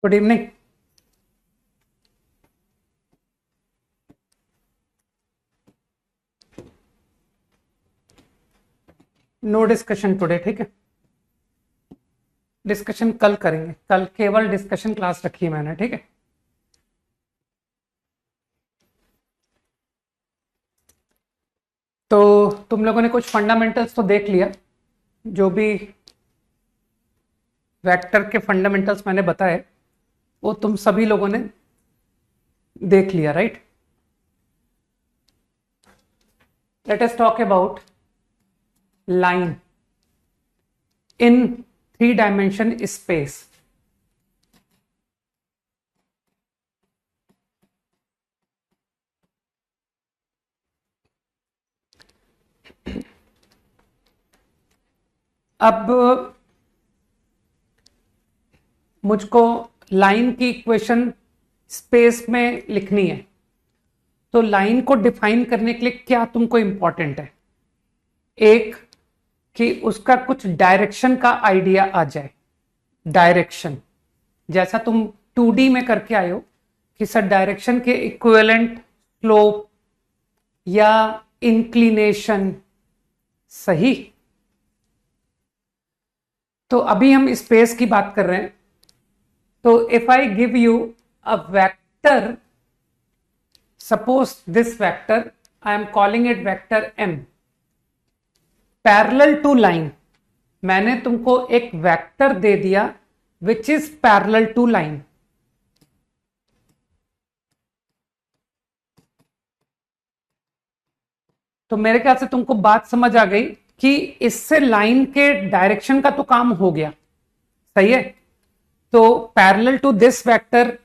Good evening. No discussion today, ठीक है। Discussion कल करेंगे, कल केवल डिस्कशन क्लास रखी है मैंने, ठीक है। तो तुम लोगों ने कुछ फंडामेंटल्स तो देख लिया, जो भी वेक्टर के फंडामेंटल्स मैंने बताए वो तुम सभी लोगों ने देख लिया, right. Let us talk about line in 3 dimension space. अब मुझको लाइन की इक्वेशन स्पेस में लिखनी है, तो लाइन को डिफाइन करने के लिए क्या तुमको इंपॉर्टेंट है? एक कि उसका कुछ डायरेक्शन का आइडिया आ जाए। डायरेक्शन जैसा तुम 2D में करके आए हो कि सर डायरेक्शन के इक्विवेलेंट स्लोप या इंक्लिनेशन, सही। तो अभी हम स्पेस की बात कर रहे हैं। तो if I give you a vector, suppose this vector I am calling it vector m parallel to line. मैंने तुमको एक वेक्टर दे दिया which is parallel to line. तो मेरे ख्याल से तुमको बात समझ आ गई कि इससे लाइन के डायरेक्शन का तो काम हो गया, सही है। तो parallel to this vector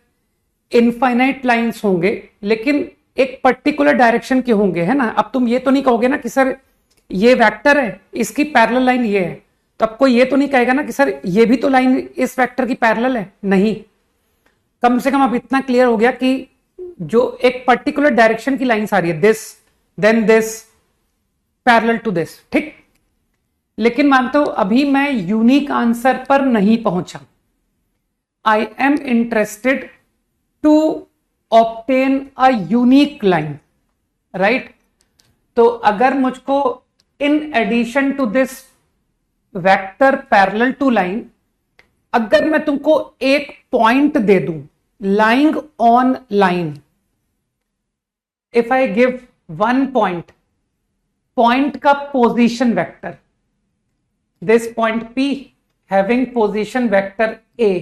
infinite lines होंगे, लेकिन एक पर्टिकुलर डायरेक्शन के होंगे, है ना। अब तुम ये तो नहीं कहोगे ना कि सर ये वेक्टर है, इसकी पैरेलल लाइन ये है। तो अब कोई ये तो नहीं कहेगा ना कि सर ये भी तो लाइन इस वेक्टर की पैरेलल है, नहीं। कम से कम अब इतना क्लियर हो गया कि जो एक पर्टिकुलर डायरेक्शन की लाइंस आ रही है, this then this parallel to this, ठीक। लेकिन मानते हो अभी मैं यूनिक आंसर पर नहीं पहुंचा। I am interested to obtain a unique line, right. तो अगर मुझको in addition to this vector parallel to line, अगर मैं तुमको एक पॉइंट दे दूं lying on line, if I give one point, point का position vector, this point P having position vector A,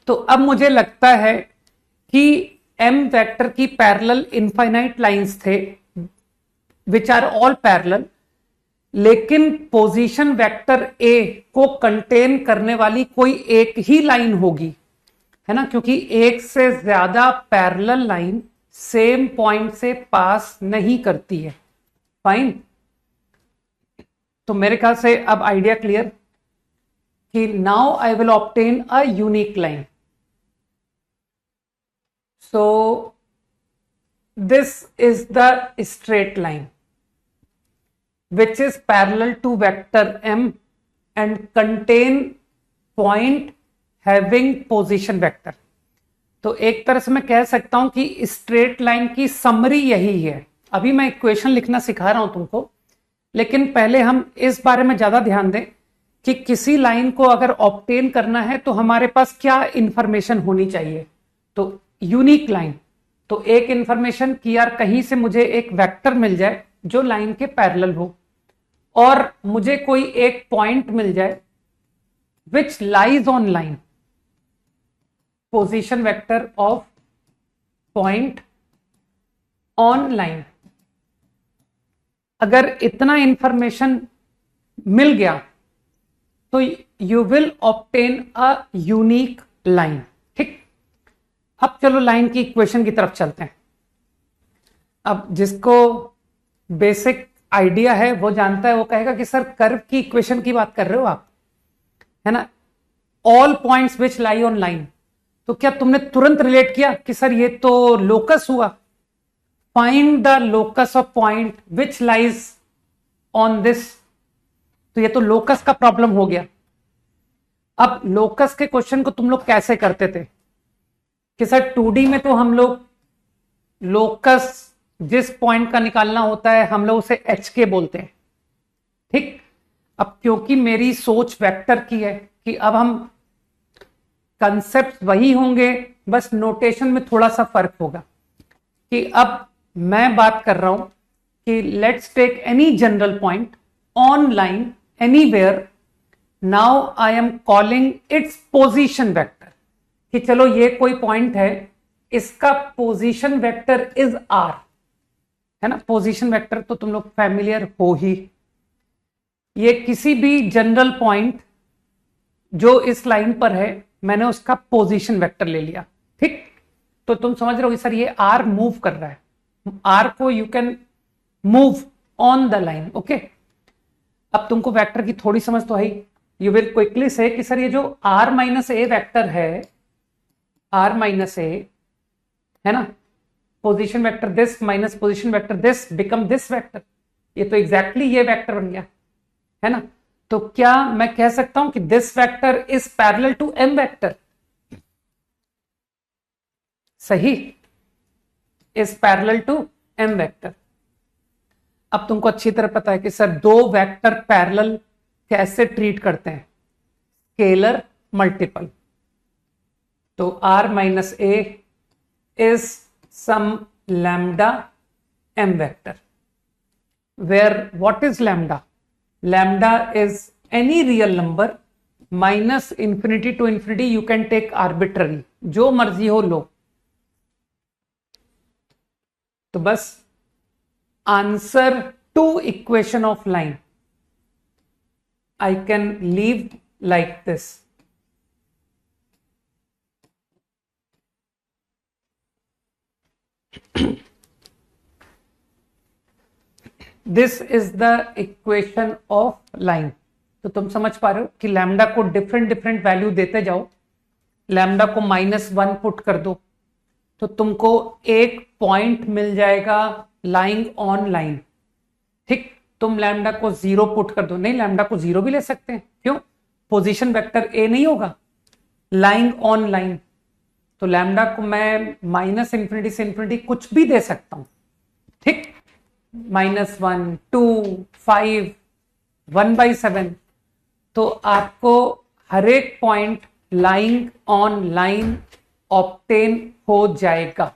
तो अब मुझे लगता है कि M वेक्टर की पैरेलल इनफाइनाइट लाइंस थे विच आर ऑल पैरेलल, लेकिन पोजीशन वेक्टर A को कंटेन करने वाली कोई एक ही लाइन होगी, है ना, क्योंकि एक से ज्यादा पैरेलल लाइन सेम पॉइंट से पास नहीं करती है। फाइन। तो मेरे ख्याल से अब आइडिया क्लियर कि now I will obtain a unique line. So this is the straight line which is parallel to vector m and contain point having position vector। तो एक तरह से मैं कह सकता हूं कि स्ट्रेट लाइन की समरी यही है। अभी मैं इक्वेशन लिखना सिखा रहा हूं तुमको, लेकिन पहले हम इस बारे में ज्यादा ध्यान दें कि किसी लाइन को अगर ऑब्टेन करना है तो हमारे पास क्या इंफॉर्मेशन होनी चाहिए। तो यूनिक लाइन, तो एक इंफॉर्मेशन कि यार कहीं से मुझे एक वेक्टर मिल जाए जो लाइन के पैरेलल हो, और मुझे कोई एक पॉइंट मिल जाए which lies on line, position vector of point on line. अगर इतना इंफॉर्मेशन मिल गया तो you will obtain a unique line, ठीक। अब चलो लाइन की इक्वेशन की तरफ चलते हैं। अब जिसको बेसिक आइडिया है वो जानता है, वो कहेगा कि सर कर्व की इक्वेशन की बात कर रहे हो आप, है ना, all points which lie on line. तो क्या तुमने तुरंत रिलेट किया कि सर ये तो लोकस हुआ, find the locus of point which lies on this, तो ये तो लोकस का प्रॉब्लम हो गया। अब लोकस के क्वेश्चन को तुम लोग कैसे करते थे कि सर 2D में तो हम लोग लोकस जिस पॉइंट का निकालना होता है हम लोग उसे एच के बोलते हैं, ठीक। अब क्योंकि मेरी सोच वेक्टर की है कि अब हम कंसेप्ट वही होंगे, बस नोटेशन में थोड़ा सा फर्क होगा कि अब मैं बात कर रहा हूं कि let's take any general point on line anywhere, now I am calling its position vector, कि चलो ये कोई पॉइंट है, इसका पोजीशन वेक्टर इज आर, है ना। पोजीशन वेक्टर तो तुम लोग फैमिलियर हो ही। ये किसी भी जनरल पॉइंट जो इस लाइन पर है मैंने उसका पोजीशन वेक्टर ले लिया, ठीक। तो तुम समझ रहे हो सर ये आर मूव कर रहा है, आर को you can move on the line, okay. अब तुमको वेक्टर की थोड़ी समझ तो आई, यू विल क्विकली से कि सर ये जो आर माइनस ए वेक्टर है, आर माइनस ए, है ना, position vector this minus position vector this become this vector, ये तो एग्जैक्टली ये वेक्टर बन गया, है ना। तो क्या मैं कह सकता हूं कि this vector is parallel to M vector, सही, is parallel to M vector. अब तुमको अच्छी तरह पता है कि सर दो वेक्टर पैरेलल कैसे ट्रीट करते हैं, स्केलर मल्टीपल। तो R minus A is some lambda M vector, where what is lambda? Lambda is any real number minus infinity to infinity, you can take arbitrary, जो मर्जी हो लो। तो बस answer to equation of line I can leave like this. This is the equation of line. तो तुम समझ पा रहे हो कि लैम्डा को डिफरेंट डिफरेंट वैल्यू देते जाओ, लैम्डा को -1 पुट कर दो तो तुमको एक पॉइंट मिल जाएगा लाइंग ऑन लाइन, ठीक। तुम लैम्डा को 0 पुट कर दो, नहीं लैम्डा को 0 भी ले सकते हैं, क्यों? पोजीशन वेक्टर ए नहीं होगा, लाइंग ऑन लाइन। तो लैम्डा को मैं -∞ से इन्फिनिटी कुछ भी दे सकता हूं, ठीक। -1, 2, 5, 1/7। तो आपको हर एक point lying on line obtain हो जाएगा।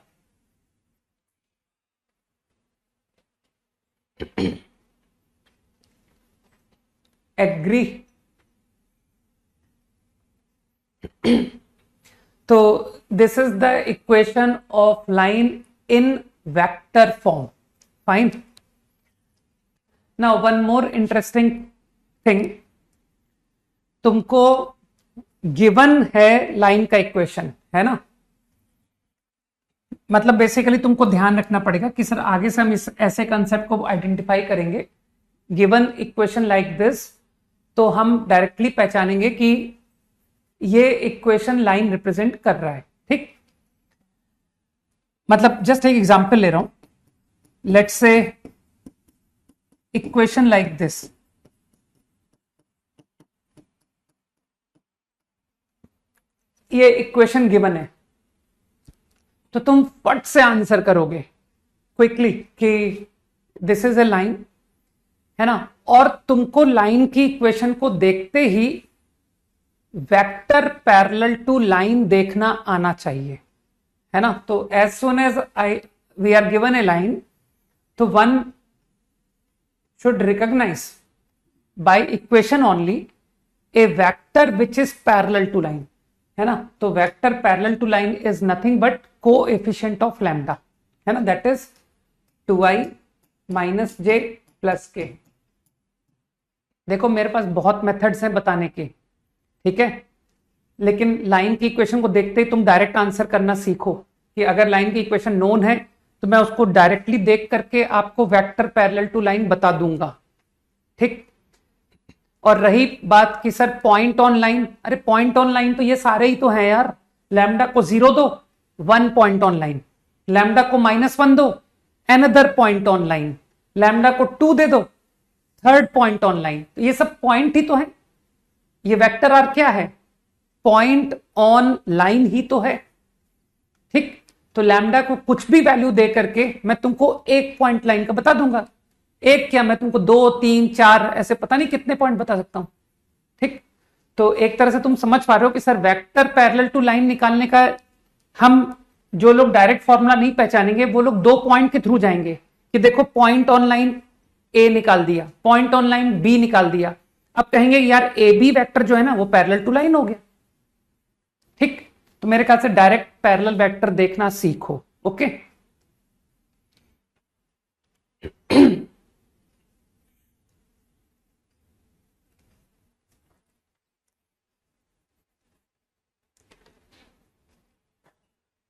एग्री? तो this is the equation of line in vector form, fine. Now one more interesting thing, तुमको गिवन है लाइन का इक्वेशन, है ना। मतलब बेसिकली तुमको ध्यान रखना पड़ेगा कि सर आगे से हम इस ऐसे कंसेप्ट को आइडेंटिफाई करेंगे, गिवन इक्वेशन लाइक दिस, तो हम डायरेक्टली पहचानेंगे कि ये इक्वेशन लाइन रिप्रेजेंट कर रहा है, ठीक। मतलब जस्ट एक एग्जांपल ले रहा हूं, let's say equation like this, ये इक्वेशन गिवन है, तो तुम फट से आंसर करोगे क्विकली कि दिस इज ए लाइन, है ना। और तुमको लाइन की इक्वेशन को देखते ही वेक्टर पैरेलल टू लाइन देखना आना चाहिए, है ना। तो as soon as we are given a line, तो one should recognize by equation only a vector which is parallel to line, है ना। तो vector parallel to line is nothing but coefficient of lambda, है ना, that is 2i minus j plus k। देखो मेरे पास बहुत methods हैं बताने के, ठीक है, लेकिन लाइन की इक्वेशन को देखते ही तुम डायरेक्ट आंसर करना सीखो कि अगर लाइन की इक्वेशन नोन है तो मैं उसको डायरेक्टली देख करके आपको वेक्टर पैरेलल टू लाइन बता दूंगा, ठीक। और रही बात कि सर पॉइंट ऑन लाइन, अरे पॉइंट ऑन लाइन तो ये सारे ही तो हैं यार। लैम्डा को 0 दो, 1 पॉइंट ऑन लाइन, लैम्डा को -1 दो, another point on line, lambda को 2 दे दो, थर्ड पॉइंट ऑन लाइन। तो ये सब पॉइंट ही तो है, ये वेक्टर आर क्या है? पॉइंट ऑन लाइन ही तो है, ठीक। तो लैम्डा को कुछ भी वैल्यू दे करके मैं तुमको एक पॉइंट लाइन का बता दूंगा। एक क्या, मैं तुमको 2 3 4 ऐसे पता नहीं कितने पॉइंट बता सकता हूं, ठीक। तो एक तरह से तुम समझ पा रहे हो कि sir vector parallel to line निकालने का हम जो लोग डायरेक्ट फॉर्मूला नहीं पहचानेंगे वो लोग 2 पॉइंट के थ्रू जाएंगे कि देखो पॉइंट ऑन लाइन ए निकाल दिया, पॉइंट ऑन लाइन बी निकाल दिया। अब कहेंगे यार ए बी वेक्टर जो है ना वो पैरेलल टू लाइन हो गया, ठीक। तो मेरे ख्याल से डायरेक्ट पैरेलल वेक्टर देखना सीखो, ओके।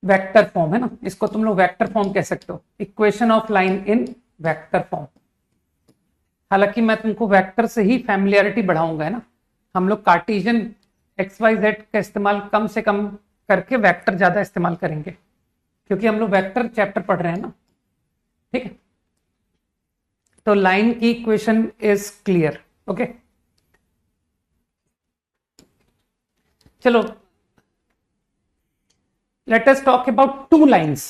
वेक्टर फॉर्म है ना, इसको तुम लोग वेक्टर फॉर्म कह सकते हो, equation of line in vector form. हालांकि मैं तुमको वेक्टर से ही फैमिलियरिटी बढ़ाऊंगा, है ना। हम लोग कार्टेशियन एक्स वाई जेड का इस्तेमाल कम से कम करके वेक्टर ज्यादा इस्तेमाल करेंगे, क्योंकि हम लोग वेक्टर चैप्टर पढ़ रहे हैं ना, ठीक है। तो लाइन की इक्वेशन इज क्लियर, ओके। चलो, let us talk about two lines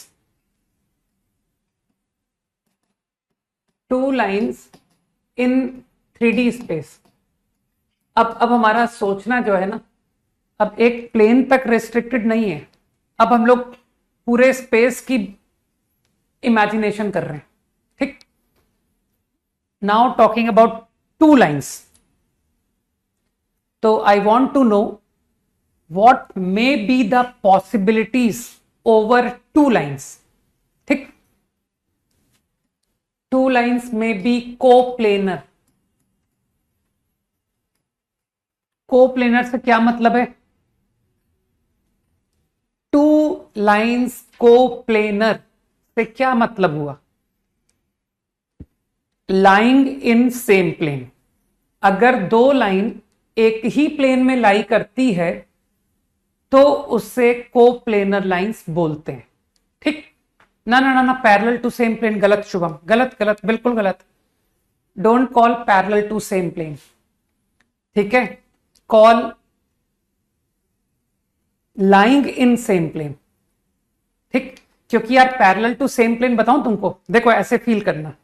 in 3D space। अब हमारा सोचना जो है ना, अब एक प्लेन तक रेस्ट्रिक्टेड नहीं है, अब हम लोग पूरे स्पेस की इमेजिनेशन कर रहे हैं, ठीक। Now talking about two lines, तो I want to know what may be the possibilities over two lines, ठीक। two lines may be coplanar। coplanar से क्या मतलब है? two lines coplanar से क्या मतलब हुआ? lying in same plane। अगर दो लाइन एक ही प्लेन में लाई करती है तो उससे कोप्लेनर लाइंस बोलते हैं, ठीक। ना ना ना ना, पैरेलल टू सेम प्लेन गलत शुभम, गलत गलत, बिल्कुल गलत। Don't call parallel to same plane, ठीक है। Call lying in same plane, ठीक। क्योंकि यार पैरेलल टू सेम प्लेन बताऊं तुमको, देखो ऐसे फील करना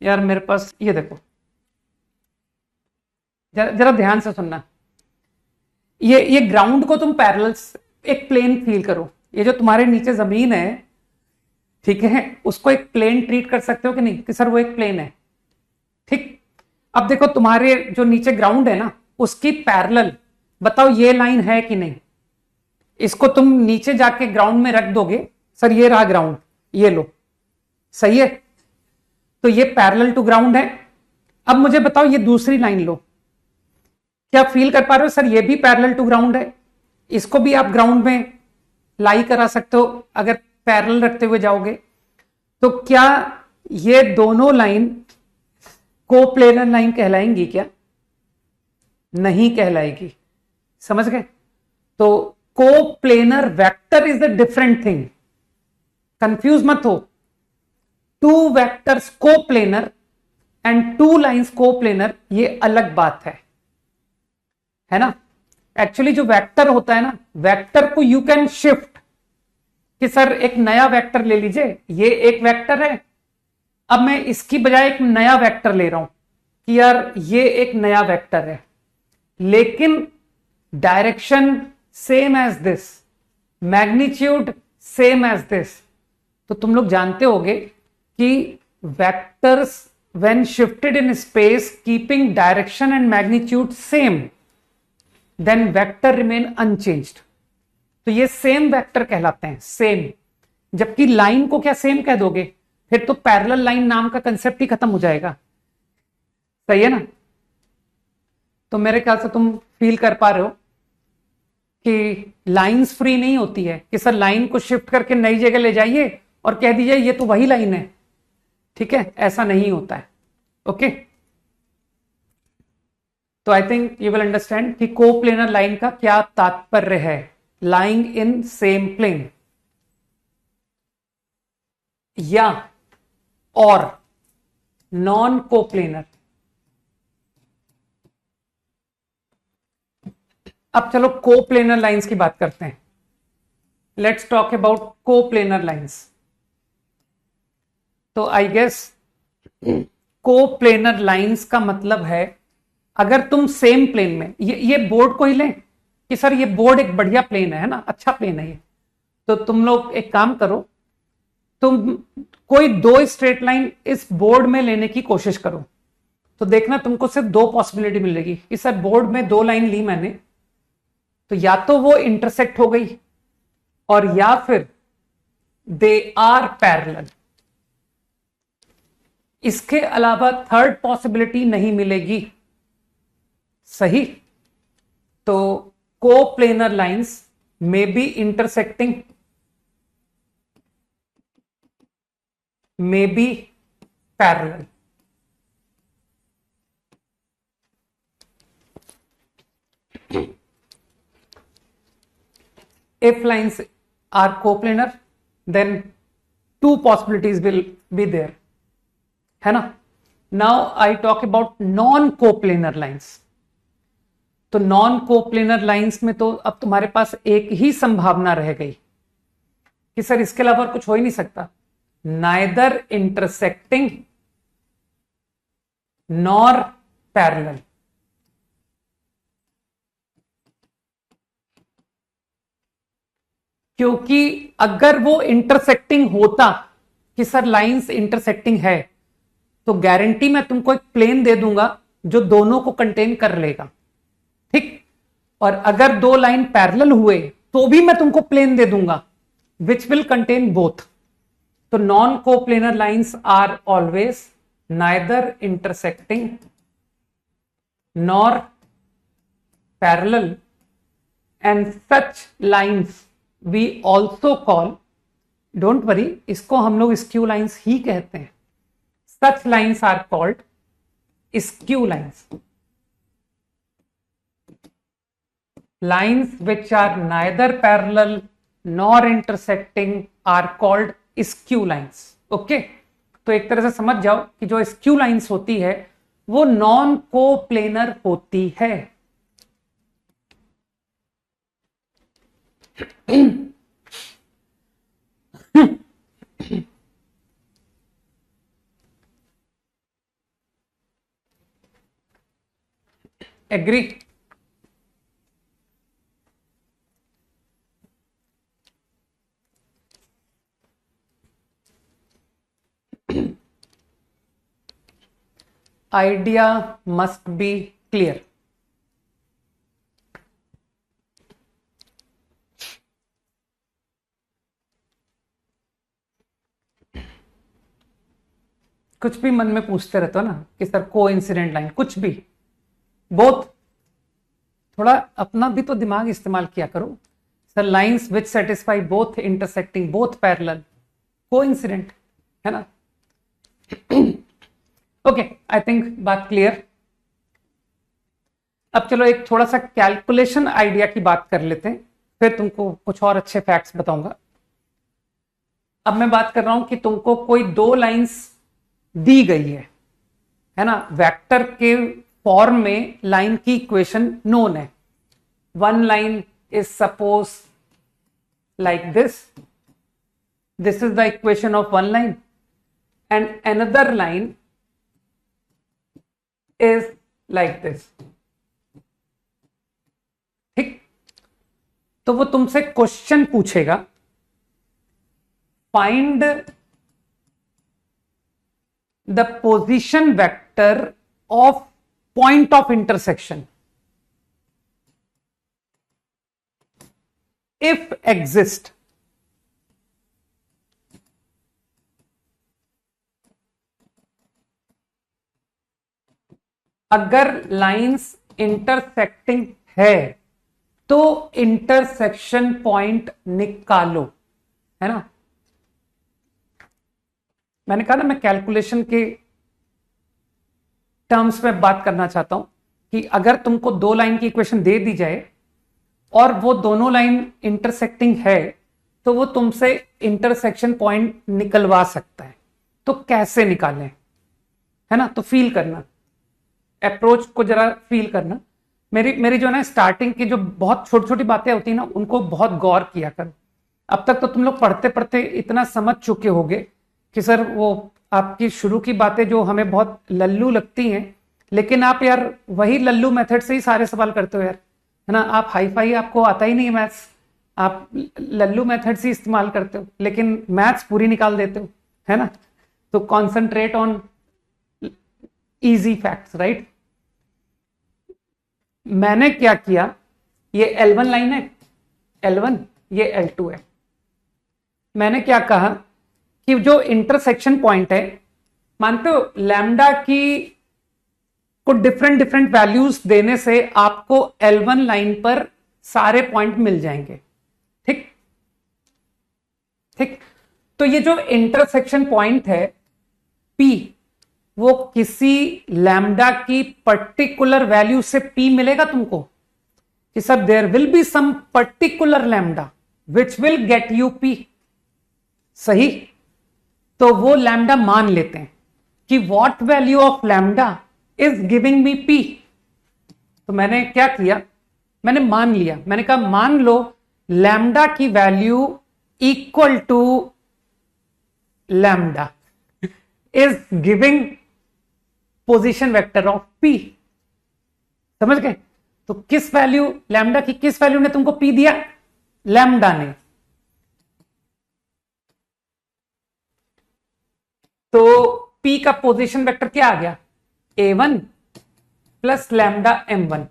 यार, मेरे पास ये देखो, जरा ध्यान से सुनना। ये ग्राउंड को तुम पैरेलल एक प्लेन फील करो, ये जो तुम्हारे नीचे जमीन है, ठीक है, उसको एक प्लेन ट्रीट कर सकते हो कि नहीं, कि सर वो एक प्लेन है, ठीक। अब देखो तुम्हारे जो नीचे ग्राउंड है ना, उसकी पैरेलल बताओ ये लाइन है कि नहीं। इसको तुम नीचे जाके ग्राउंड में रख दोगे, सर ये रहा ग्राउंड, ये लो, सही है। तो ये पैरेलल टू ग्राउंड है। अब मुझे बताओ ये दूसरी लाइन लो, क्या फील कर पा रहे हो, सर ये भी पैरेलल टू ग्राउंड है, इसको भी आप ग्राउंड में लाई करा सकते हो अगर पैरेलल रखते हुए जाओगे। तो क्या ये दोनों लाइन कोप्लेनर लाइन कहलाएंगी क्या? नहीं कहलाएगी, समझ गए। तो coplanar vector is the different thing, confuse मत हो। Two vectors coplanar and two lines coplanar, ये अलग बात है ना। एक्चुअली जो वेक्टर होता है ना, वेक्टर को यू कैन शिफ्ट, कि सर एक नया वेक्टर ले लीजिए, ये एक वेक्टर है, अब मैं इसकी बजाय एक नया वेक्टर ले रहा हूं कि यार ये एक नया वेक्टर है, लेकिन direction same as this, magnitude same as this. तो तुम लोग जानते होगे कि vectors when shifted in space keeping direction and magnitude same, then vector remain unchanged. तो ये सेम वेक्टर कहलाते हैं, सेम। जबकि लाइन को क्या सेम कह दोगे, फिर तो पैरेलल लाइन नाम का कंसेप्ट ही खत्म हो जाएगा, सही है ना। तो मेरे ख्याल से तुम फील कर पा रहे हो कि लाइंस फ्री नहीं होती है कि सर लाइन को शिफ्ट करके नई जगह ले जाइए और कह दीजिए ये तो वही लाइन है, ठीक है, ऐसा नहीं होता है, ओके। तो I think you will understand कि कोप्लेनर लाइन का क्या तात्पर्य है, लाइंग इन सेम प्लेन या और नॉन कोप्लेनर। अब चलो कोप्लेनर लाइंस की बात करते हैं। Let's talk about coplanar lines. तो आई गेस कोप्लेनर लाइंस का मतलब है अगर तुम सेम प्लेन में ये बोर्ड को ही लें कि सर ये बोर्ड एक बढ़िया प्लेन है ना, अच्छा प्लेन है ये, तो तुम लोग एक काम करो, तुम कोई दो स्ट्रेट लाइन इस बोर्ड में लेने की कोशिश करो, तो देखना तुमको सिर्फ दो पॉसिबिलिटी मिलेगी कि सर बोर्ड में दो लाइन ली मैंने, तो या तो वो इंटरसेक्ट हो गई और या फिर दे आर पैरेलल। इसके अलावा थर्ड पॉसिबिलिटी नहीं मिलेगी। सही? तो coplanar lines may be intersecting, may be parallel. If lines are coplanar, then two possibilities will be there, है ना? Now I talk about non-coplanar lines. तो नॉन कोप्लेनर लाइंस में तो अब तुम्हारे पास एक ही संभावना रह गई कि सर इसके अलावा कुछ हो ही नहीं सकता, neither intersecting nor parallel। क्योंकि अगर वो इंटरसेक्टिंग होता कि सर लाइंस इंटरसेक्टिंग है, तो गारंटी मैं तुमको एक प्लेन दे दूंगा जो दोनों को कंटेन कर लेगा, ठीक। और अगर दो लाइन पैरेलल हुए तो भी मैं तुमको प्लेन दे दूंगा विच विल कंटेन बोथ। तो non coplanar lines are always neither intersecting nor parallel, and such lines we also call, don't worry, इसको हम लोग स्क्यू लाइंस ही कहते हैं। Such lines are called skew lines. Lines which are neither parallel nor intersecting are called skew lines। Okay, तो एक तरह से समझ जाओ कि जो स्क्यू लाइंस होती है वो नॉन कोप्लेनर होती है। Agree? idea must be clear। कुछ भी मन में पूछते रहते हो ना कि सर को इंसिडेंट लाइन, कुछ भी, बोथ, थोड़ा अपना भी तो दिमाग इस्तेमाल किया करो। Sir lines which satisfy both intersecting both parallel, को इंसिडेंट, है ना? ओके, आई थिंक बात क्लियर। अब चलो एक थोड़ा सा कैलकुलेशन आइडिया की बात कर लेते हैं, फिर तुमको कुछ और अच्छे फैक्ट्स बताऊंगा। अब मैं बात कर रहा हूं कि तुमको कोई दो लाइंस दी गई है ना, वेक्टर के फॉर्म में लाइन की इक्वेशन नोन है। One line is suppose like this is the equation of one line, and another line is like this। ठीक, तो वो तुमसे क्वेश्चन पूछेगा, find the position vector of point of intersection if exist. अगर lines intersecting है तो intersection point निकालो, है ना? मैंने कहा ना मैं कैलकुलेशन के टर्म्स में बात करना चाहता हूं कि अगर तुमको दो लाइन की इक्वेशन दे दी जाए और वो दोनों लाइन इंटरसेक्टिंग है तो वो तुमसे इंटरसेक्शन पॉइंट निकलवा सकता है। तो कैसे निकालें, है ना? तो फील करना, अप्रोच को जरा फील करना। मेरी मेरी जो ना स्टार्टिंग की जो बहुत छोटी छोटी बातें होती है ना, उनको बहुत गौर किया करो। अब तक तो तुम लोग पढ़ते पढ़ते इतना समझ चुके होगे कि सर वो आपकी शुरू की बातें जो हमें बहुत लल्लू लगती हैं, लेकिन आप यार वही लल्लू मेथड से ही सारे सवाल करते हो यार, है ना। आप हाई फाई आपको आता ही नहीं है मैथ्स, आप लल्लू मेथड से इस्तेमाल करते हो, लेकिन मैथ्स पूरी निकाल देते हो, है ना। तो concentrate on easy facts, right. मैंने क्या किया, ये L1 लाइन है, L1, ये L2 है। मैंने क्या कहा कि जो इंटरसेक्शन पॉइंट है, मानते हो लैम्डा की को डिफरेंट डिफरेंट वैल्यूज देने से आपको L1 लाइन पर सारे पॉइंट मिल जाएंगे, ठीक ठीक। तो ये जो इंटरसेक्शन पॉइंट है P, वो किसी लैम्डा की पर्टिकुलर वैल्यू से P मिलेगा तुमको कि sir there will be some particular lambda which will get you P, सही। तो वो लैम्डा मान लेते हैं कि what value of lambda is giving me P। तो मैंने क्या किया, मैंने मान लिया, मैंने कहा मान लो लैम्डा की value equal to lambda is giving position vector of P। समझ गए। तो किस वैल्यू, लैम्डा की किस वैल्यू ने तुमको P दिया, लैम्डा ने। तो P का पोजीशन वेक्टर क्या आ गया, A1 plus lambda M1।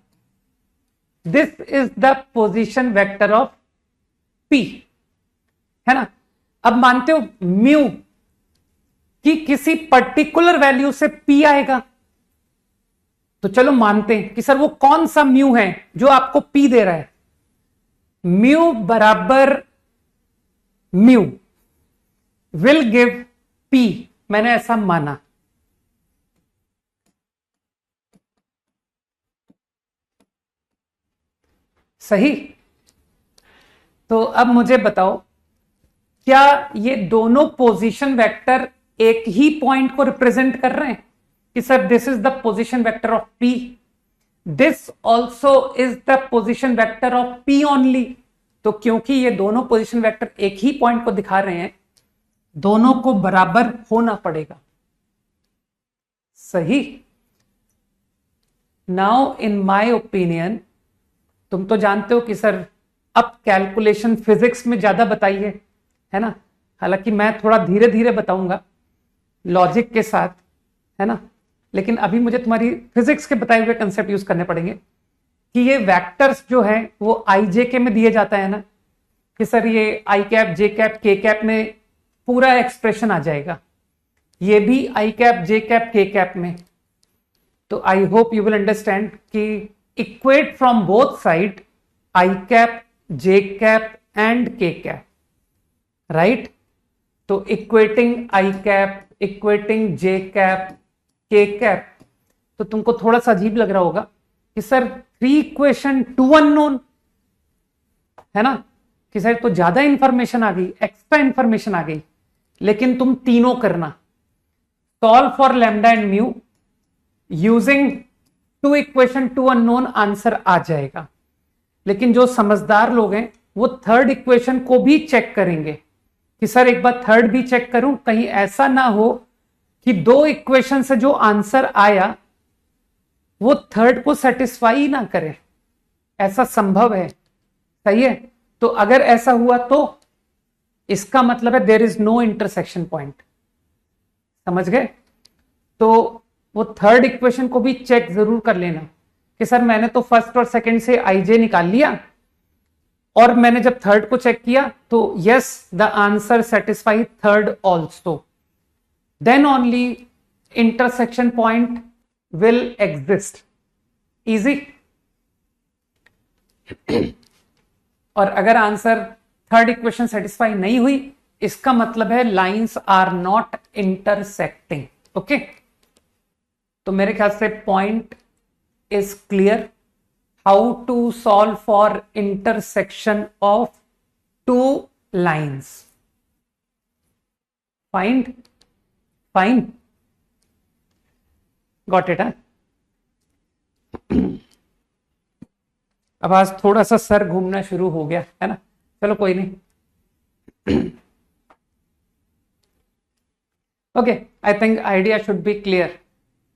This is the position vector of P, है ना। अब मानते हो म्यू कि किसी पर्टिकुलर वैल्यू से P आएगा, तो चलो मानते हैं कि सर वो कौन सा म्यू है जो आपको P दे रहा है। म्यू बराबर म्यू विल गिव P, मैंने ऐसा माना। सही। तो अब मुझे बताओ, क्या ये दोनों पोजीशन वेक्टर एक ही पॉइंट को रिप्रेजेंट कर रहे हैं कि sir this is the position vector of P, this also is the position vector of P only. तो क्योंकि ये दोनों पोजीशन वेक्टर एक ही पॉइंट को दिखा रहे हैं, दोनों को बराबर होना पड़ेगा, सही। नाउ इन माय ओपिनियन, तुम तो जानते हो कि सर अब कैलकुलेशन फिजिक्स में ज्यादा बताइए, है ना। हालांकि मैं थोड़ा धीरे धीरे बताऊंगा लॉजिक के साथ, है ना। लेकिन अभी मुझे तुम्हारी फिजिक्स के बताए हुए कंसेप्ट यूज करने पड़ेंगे कि ये वेक्टर्स जो है वो IJK में दिए जाता है ना, कि सर ये I cap, J cap, K cap में पूरा एक्सप्रेशन आ जाएगा, ये भी I cap, J cap, K cap में। तो I hope you will understand कि equate from both side I cap, J cap and K cap, right. तो equating I cap, equating J cap, K cap, तो तुमको थोड़ा सा अजीब लग रहा होगा कि सर 3 इक्वेशन 2 अननोन, है ना, कि सर तो ज्यादा इंफॉर्मेशन आ गई, एक्स्ट्रा इंफॉर्मेशन आ गई। लेकिन तुम तीनों करना, solve for lambda and mu using 2 equation 2 unknown, answer आ जाएगा। लेकिन जो समझदार लोग हैं वो थर्ड इक्वेशन को भी चेक करेंगे कि सर एक बार थर्ड भी चेक करूं, कहीं ऐसा ना हो कि 2 इक्वेशन से जो आंसर आया वो थर्ड को सेटिस्फाई ना करे, ऐसा संभव है, सही है। तो अगर ऐसा हुआ तो इसका मतलब है there is no intersection point, समझ गए। तो वो थर्ड इक्वेशन को भी चेक जरूर कर लेना कि सर मैंने तो फर्स्ट और सेकंड से IJ निकाल लिया, और मैंने जब थर्ड को चेक किया तो yes the answer satisfy third also, then only intersection point will exist, easy. और अगर आंसर थर्ड इक्वेशन सेटिस्फाई नहीं हुई, इसका मतलब है lines are not intersecting, okay. तो मेरे ख्याल से point is clear, how to solve for intersection of 2 lines. Find, fine, got it. अब आज थोड़ा सा सर घूमना शुरू हो गया है ना, चलो कोई नहीं। Okay, I think idea should be clear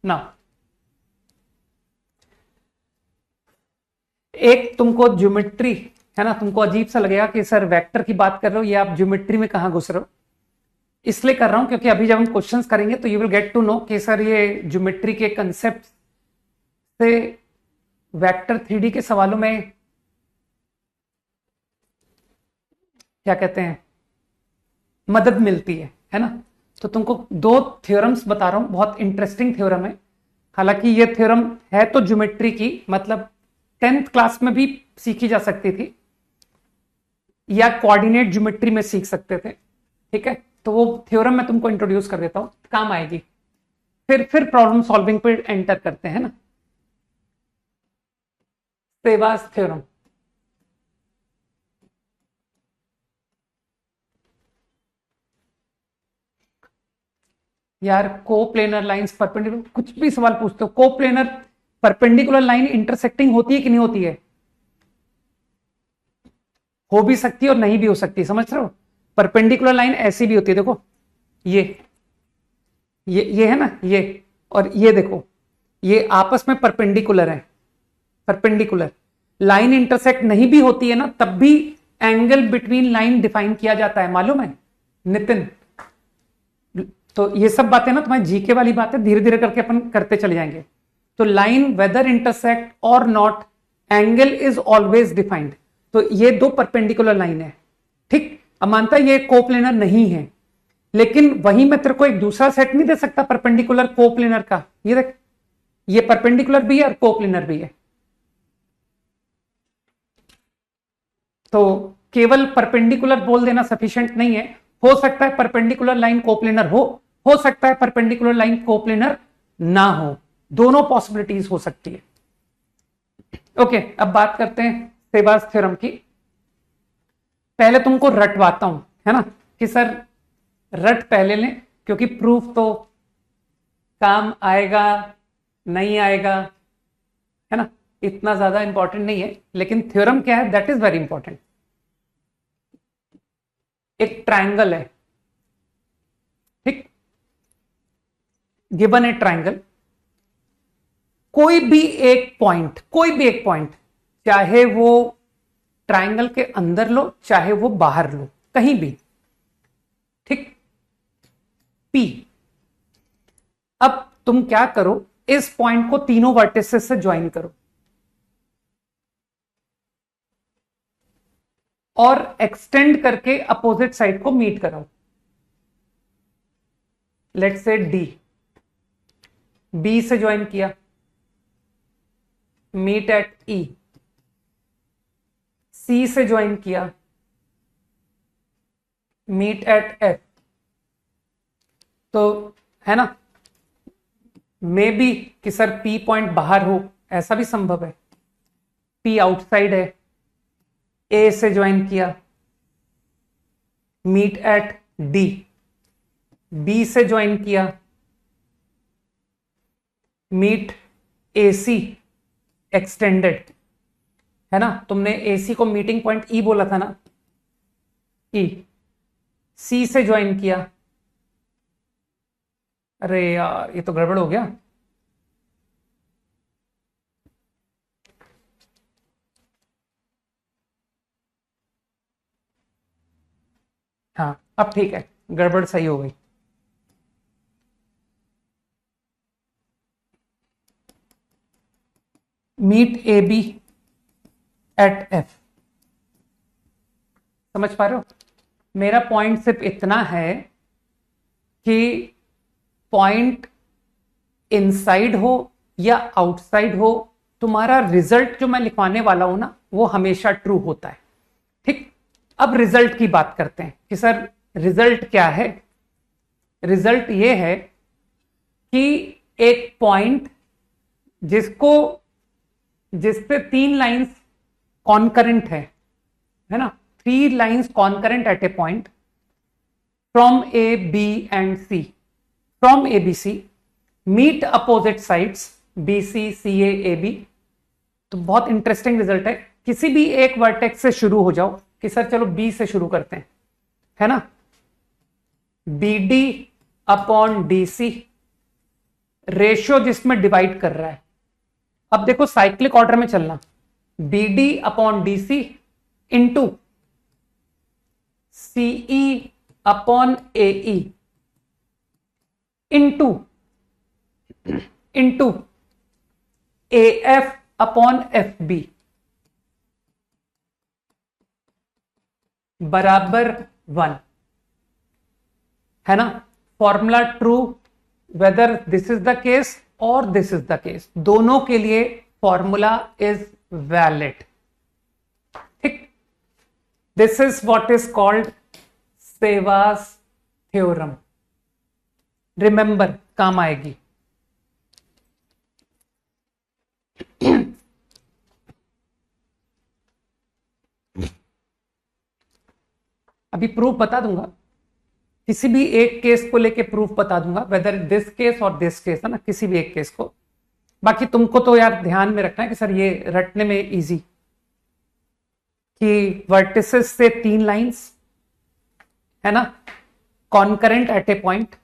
now. एक तुमको ज्योमेट्री है ना, तुमको अजीब सा लगेगा कि सर वेक्टर की बात कर रहे हो, ये आप ज्योमेट्री में कहां घुस रहे हो। इसलिए कर रहा हूं क्योंकि अभी जब हम क्वेश्चंस करेंगे तो you will get to know कि सर ये ज्योमेट्री के कंसेप्ट से वेक्टर 3D के सवालों में क्या कहते हैं, मदद मिलती है ना। तो तुमको दो थ्योरम्स बता रहा हूं, बहुत इंटरेस्टिंग थ्योरम है। हालांकि ये थ्योरम है तो ज्योमेट्री की, मतलब 10th क्लास में भी सीखी जा सकती थी या कोऑर्डिनेट ज्योमेट्री में सीख सकते थे, ठीक है। तो वो थ्योरम मैं तुमको इंट्रोड्यूस कर देता हूं, काम आएगी। फिर प्रॉब्लम सॉल्विंग पे एंटर करते हैं ना। सेवास थ्योरम, यार कोप्लेनर लाइंस परपेंडिकुलर, कुछ भी सवाल पूछते हो, कोप्लेनर परपेंडिकुलर लाइन इंटरसेक्टिंग होती है कि नहीं होती है? हो भी सकती है और नहीं भी हो सकती, समझ रहे हो। परपेंडिकुलर लाइन ऐसी भी होती है, देखो ये है ना, ये और ये देखो, ये आपस में परपेंडिकुलर है। परपेंडिकुलर लाइन इंटरसेक्ट नहीं भी होती है ना, तब भी एंगल बिटवीन लाइन डिफाइन किया जाता है, मालूम है नितिन। तो ये सब बातें ना तुम्हारी जीके वाली बात है, धीरे धीरे करके अपन करते चले जाएंगे। तो लाइन वेदर इंटरसेक्ट और not, angle is always defined. तो ये दो परपेंडिकुलर लाइन है, ठीक। अब मानता है ये कोप्लेनर नहीं है, लेकिन वही मैं तेरे को एक दूसरा सेट नहीं दे सकता परपेंडिकुलर कोप्लेनर का। ये देख, ये परपेंडिकुलर भी है और कोप्लेनर भी है। तो केवल परपेंडिकुलर बोल देना सफिशिएंट नहीं है। हो सकता है परपेंडिकुलर लाइन कोप्लेनर हो सकता है परपेंडिकुलर लाइन कोप्लेनर ना हो, दोनों पॉसिबिलिटीज हो सकती है। ओके, अब बात करते हैं सेवास थ्योरम की। पहले तुमको रटवाता हूं, है ना, कि सर रट पहले लें, क्योंकि प्रूफ तो काम आएगा नहीं आएगा, है ना, इतना ज्यादा इंपॉर्टेंट नहीं है। लेकिन थ्योरम क्या है, दैट इज वेरी इंपॉर्टेंट। एक ट्रायंगल है, ठीक, गिवन है ट्रायंगल। कोई भी एक पॉइंट, चाहे वो ट्रायंगल के अंदर लो चाहे वो बाहर लो, कहीं भी, ठीक, P। अब तुम क्या करो, इस पॉइंट को तीनों वर्टिसेस से ज्वाइन करो और एक्सटेंड करके अपोजिट साइड को मीट कराओ। लेट्स से D, B से ज्वाइन किया, मीट एट E, C से ज्वाइन किया, मीट एट F। तो है ना, मे बी कि सर P पॉइंट बाहर हो, ऐसा भी संभव है। P आउटसाइड है, A से ज्वाइन किया, मीट एट D, B से ज्वाइन किया, मीट AC एक्सटेंडेड, है ना। तुमने AC को मीटिंग पॉइंट E बोला था ना, E। C से ज्वाइन किया, अरे यार ये तो गड़बड़ हो गया। हाँ अब ठीक है, गड़बड़ सही हो गई। मीट AB एट F, समझ पा रहे हो। मेरा पॉइंट सिर्फ इतना है कि पॉइंट इनसाइड हो या आउटसाइड हो, तुम्हारा रिजल्ट जो मैं लिखवाने वाला हूं ना, वो हमेशा ट्रू होता है, ठीक। अब रिजल्ट की बात करते हैं कि सर रिजल्ट क्या है। रिजल्ट ये है कि एक पॉइंट जिसपे 3 लाइंस कॉन्करेंट है ना, 3 lines concurrent at a point from A, B and C, from ABC meet opposite sides BC, CA, AB। तो बहुत इंटरेस्टिंग रिजल्ट है। किसी भी एक वर्टेक्स से शुरू हो जाओ कि सर चलो बी से शुरू करते हैं, है ना, B D upon D C, ratio जिसमें डिवाइड कर रहा है। अब देखो साइक्लिक ऑर्डर में चलना, B D upon D C into CE upon AE into F upon F B बराबर 1, है ना। Formula true whether this is the case और दिस इज द केस, दोनों के लिए फॉर्मूला इज वैलिड। ठीक, this is what is called Ceva's theorem. Remember, काम आएगी। अभी प्रूफ बता दूंगा, किसी भी एक केस को लेके प्रूफ बता दूंगा, वेदर दिस केस और दिस केस, है ना, किसी भी एक केस को। बाकी तुमको तो यार ध्यान में रखना है कि सर ये रटने में इजी, कि वर्टिसेस से 3 लाइंस, है ना, कॉन्करेंट एट ए पॉइंट।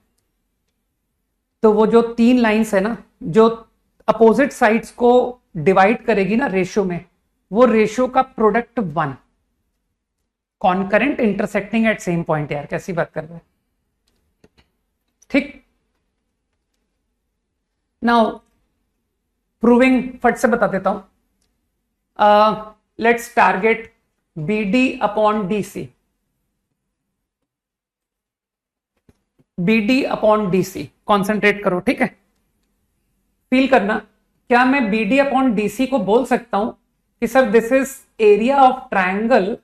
तो वो जो 3 लाइंस है ना, जो अपोजिट साइड्स को डिवाइड करेगी ना रेशियो में, वो रेशियो का product 1, concurrent intersecting at same point. यार कैसी बात कर रहे हैं। ठीक, नाउ प्रूविंग फट से बता देता हूं। Let's target B D upon D C, B D upon D C, concentrate करो, ठीक है। फील करना, क्या मैं B D upon D C को बोल सकता हूं कि sir this is area of triangle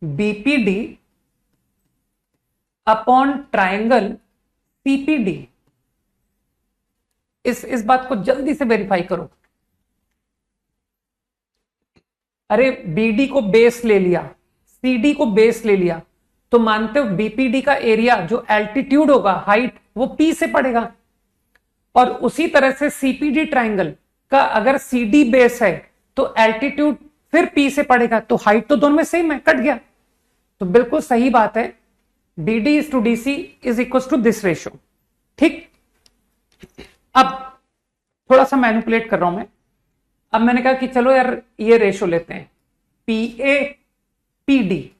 BPD upon triangle CPD. इस बात को जल्दी से वेरीफाई करो। अरे बीडी को बेस ले लिया, सीडी को बेस ले लिया, तो मानते हो बीपीडी का एरिया जो एल्टीट्यूड होगा, हाइट, वो पी से पड़ेगा। और उसी तरह से सीपीडी ट्राइंगल का अगर सीडी बेस है तो एल्टीट्यूड फिर पी से पड़ेगा, तो हाइट तो दोनों में सेम है, कट गया। तो बिल्कुल सही बात है, BD is to DC is equal to this ratio. ठीक, अब थोड़ा सा मैनिपुलेट कर रहा हूं मैं। अब मैंने कहा कि चलो यार ये रेशियो लेते हैं, P A P D,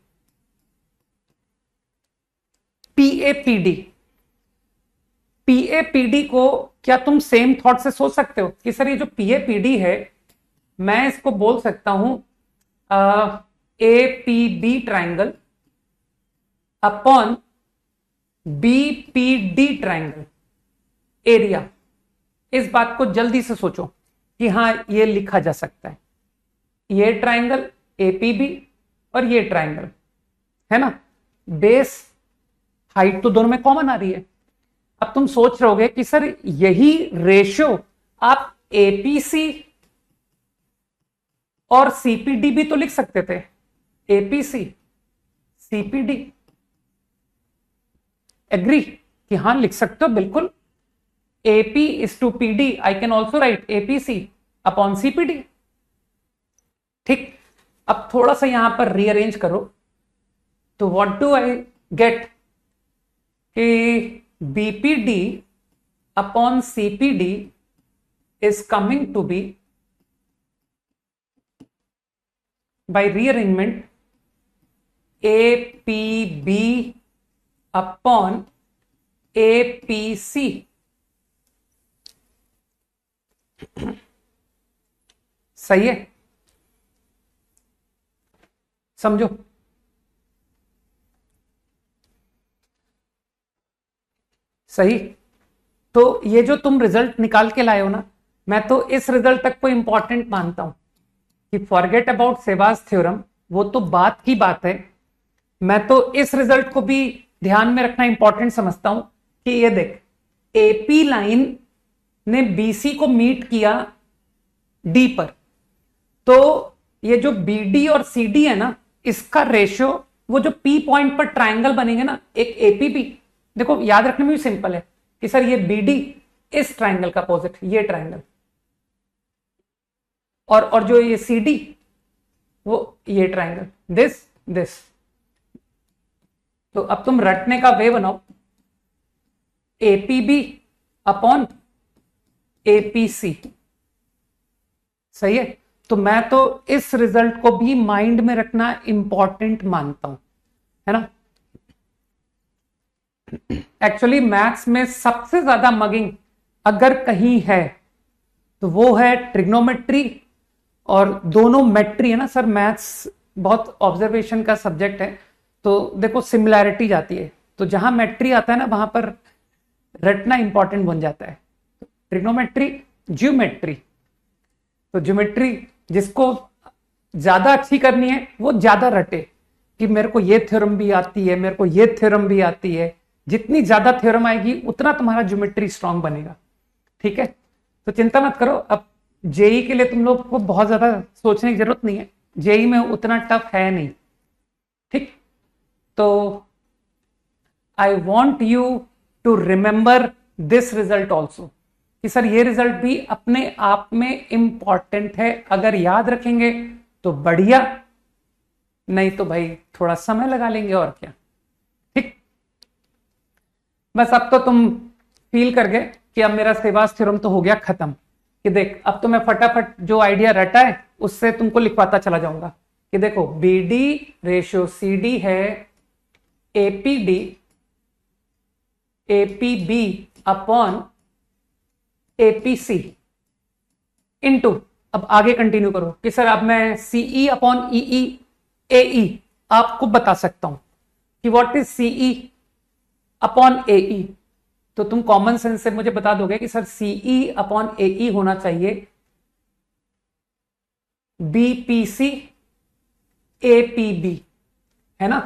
P A P D. P A P D को क्या तुम सेम थॉट से सोच सकते हो कि सर ये जो पी ए पी डी है, मैं इसको बोल सकता हूं A P B triangle upon B P D triangle area. इस बात को जल्दी से सोचो कि हां ये लिखा जा सकता है, ये ट्राइंगल एपीबी और ये ट्राइंगल, है ना, बेस हाइट तो दोनों में कॉमन आ रही है। अब तुम सोच रहोगे कि सर यही रेशियो आप एपीसी और सीपीडी भी तो लिख सकते थे, एपीसी सीपीडी। एग्री कि हां लिख सकते हो, बिल्कुल। AP is to PD, I can also write APC upon CPD। ठीक, अब थोड़ा सा यहां पर रीअरेंज करो, तो व्हाट डू आई गेट कि BPD upon CPD is coming to be by rearrangement APB upon APC। सही है, समझो। सही, तो ये जो तुम रिजल्ट निकाल के लाए हो ना, मैं तो इस रिजल्ट तक को इंपॉर्टेंट मानता हूं कि फॉरगेट अबाउट सेवास थ्योरम, वो तो बात की बात है। मैं तो इस रिजल्ट को भी ध्यान में रखना इंपॉर्टेंट समझता हूं कि ये देख, एपी लाइन ने बीसी को मीट किया डी पर, तो ये जो बीडी और सीडी है ना, इसका रेशियो, वो जो पी पॉइंट पर ट्राइंगल बनेंगे ना, एक एपीबी, देखो याद रखने में भी सिंपल है कि सर ये बीडी इस ट्राइंगल का अपोजिट, ये ट्राइंगल, और जो ये सीडी वो ये ट्राइंगल, दिस दिस। तो अब तुम रटने का वे बनाओ, एपीबी अपॉन एपीसी, सही है। तो मैं तो इस रिजल्ट को भी माइंड में रखना इंपॉर्टेंट मानता हूं, है ना। एक्चुअली मैथ्स में सबसे ज्यादा मगिंग अगर कहीं है तो वो है ट्रिग्नोमेट्री, और दोनों मेट्री है ना सर। मैथ्स बहुत ऑब्जर्वेशन का सब्जेक्ट है, तो देखो सिमिलैरिटी जाती है, तो जहां मेट्री आता है ना वहां पर रटना इंपॉर्टेंट बन जाता है। ट्रिग्नोमेट्री, ज्योमेट्री, तो ज्योमेट्री जिसको ज्यादा अच्छी करनी है वो ज्यादा रटे कि मेरे को ये थ्योरम भी आती है, मेरे को ये थ्योरम भी आती है। जितनी ज्यादा थ्योरम आएगी उतना तुम्हारा ज्योमेट्री स्ट्रांग बनेगा, ठीक है। तो चिंता मत करो, अब जेई के लिए तुम लोग को बहुत ज्यादा सोचने की जरूरत नहीं है, जेई में उतना टफ है नहीं, ठीक। तो I want you to remember this result also, कि सर ये रिजल्ट भी अपने आप में इंपॉर्टेंट है। अगर याद रखेंगे तो बढ़िया, नहीं तो भाई थोड़ा समय लगा लेंगे और क्या, ठीक। बस अब तो तुम फील कर गए कि अब मेरा सेवास थ्योरम तो हो गया खत्म, कि देख अब तो मैं फटाफट जो आइडिया रटा है उससे तुमको लिखवाता चला जाऊंगा कि देखो B D ratio C D है APD APB upon APC into, अब आगे कंटिन्यू करो कि सर अब मैं सीई अपॉन ई एई आपको बता सकता हूं कि व्हाट इज सीई अपॉन एई। तो तुम कॉमन सेंस से मुझे बता दोगे कि सर सीई अपॉन एई होना चाहिए बीपीसी एपीबी, है ना,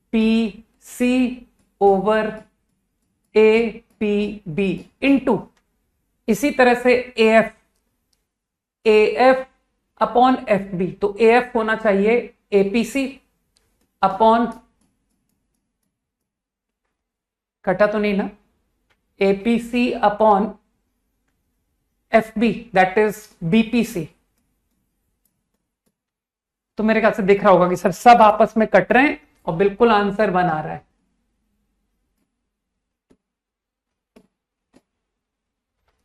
बीपीसी ओवर एपीबी इनटू, इसी तरह से एएफ, एएफ अपॉन एफबी, तो एएफ होना चाहिए एपीसी अपॉन, कटा तो नहीं ना, APC upon FB that is BPC. तो मेरे ख्याल से दिख रहा होगा कि सर सब आपस में कट रहे हैं और बिल्कुल आंसर वन आ रहा है।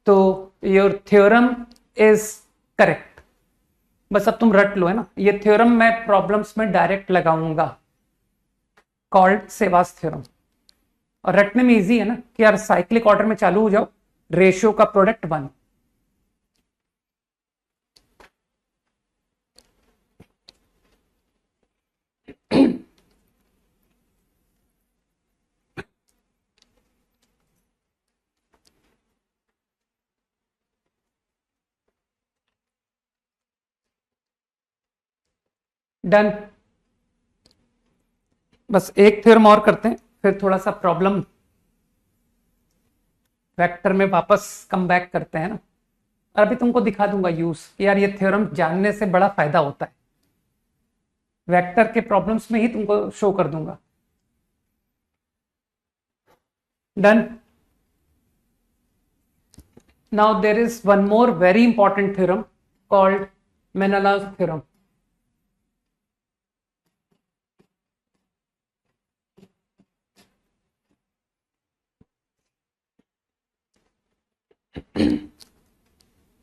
तो योर थ्योरम इज करेक्ट। बस अब तुम रट लो, है ना। ये थ्योरम मैं प्रॉब्लम्स में डायरेक्ट लगाऊंगा, कॉल्ड सेवास थ्योरम। और रटने में इजी है ना कि यार साइक्लिक ऑर्डर में चालू हो जाओ, रेशियो का प्रोडक्ट वन। डन। बस एक थ्योरम और करते हैं, फिर थोड़ा सा प्रॉब्लम वेक्टर में वापस कम बैक करते हैं ना। और अभी तुमको दिखा दूंगा यूज, यार ये थ्योरम जानने से बड़ा फायदा होता है। वेक्टर के प्रॉब्लम्स में ही तुमको शो कर दूंगा। Done. Now there is one more very important theorem called Menelaus's theorem.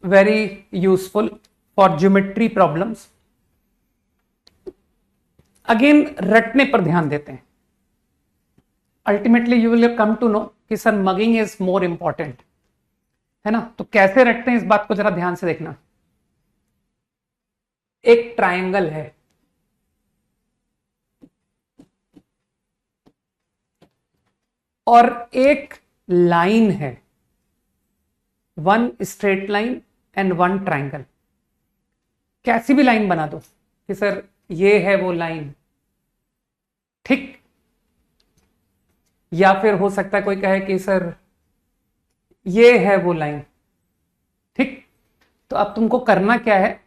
very useful for geometry problems। Again रटने पर ध्यान देते हैं। Ultimately you will come to know कि sir mugging is more important, है ना। तो कैसे रटते हैं इस बात को जरा ध्यान से देखना। एक ट्रायंगल है, और एक लाइन है, one straight line and one triangle. कैसी भी लाइन बना दो कि सर ये है वो लाइन, ठीक। या फिर हो सकता है कोई कहे कि सर ये है वो लाइन, ठीक। तो अब तुमको करना क्या है,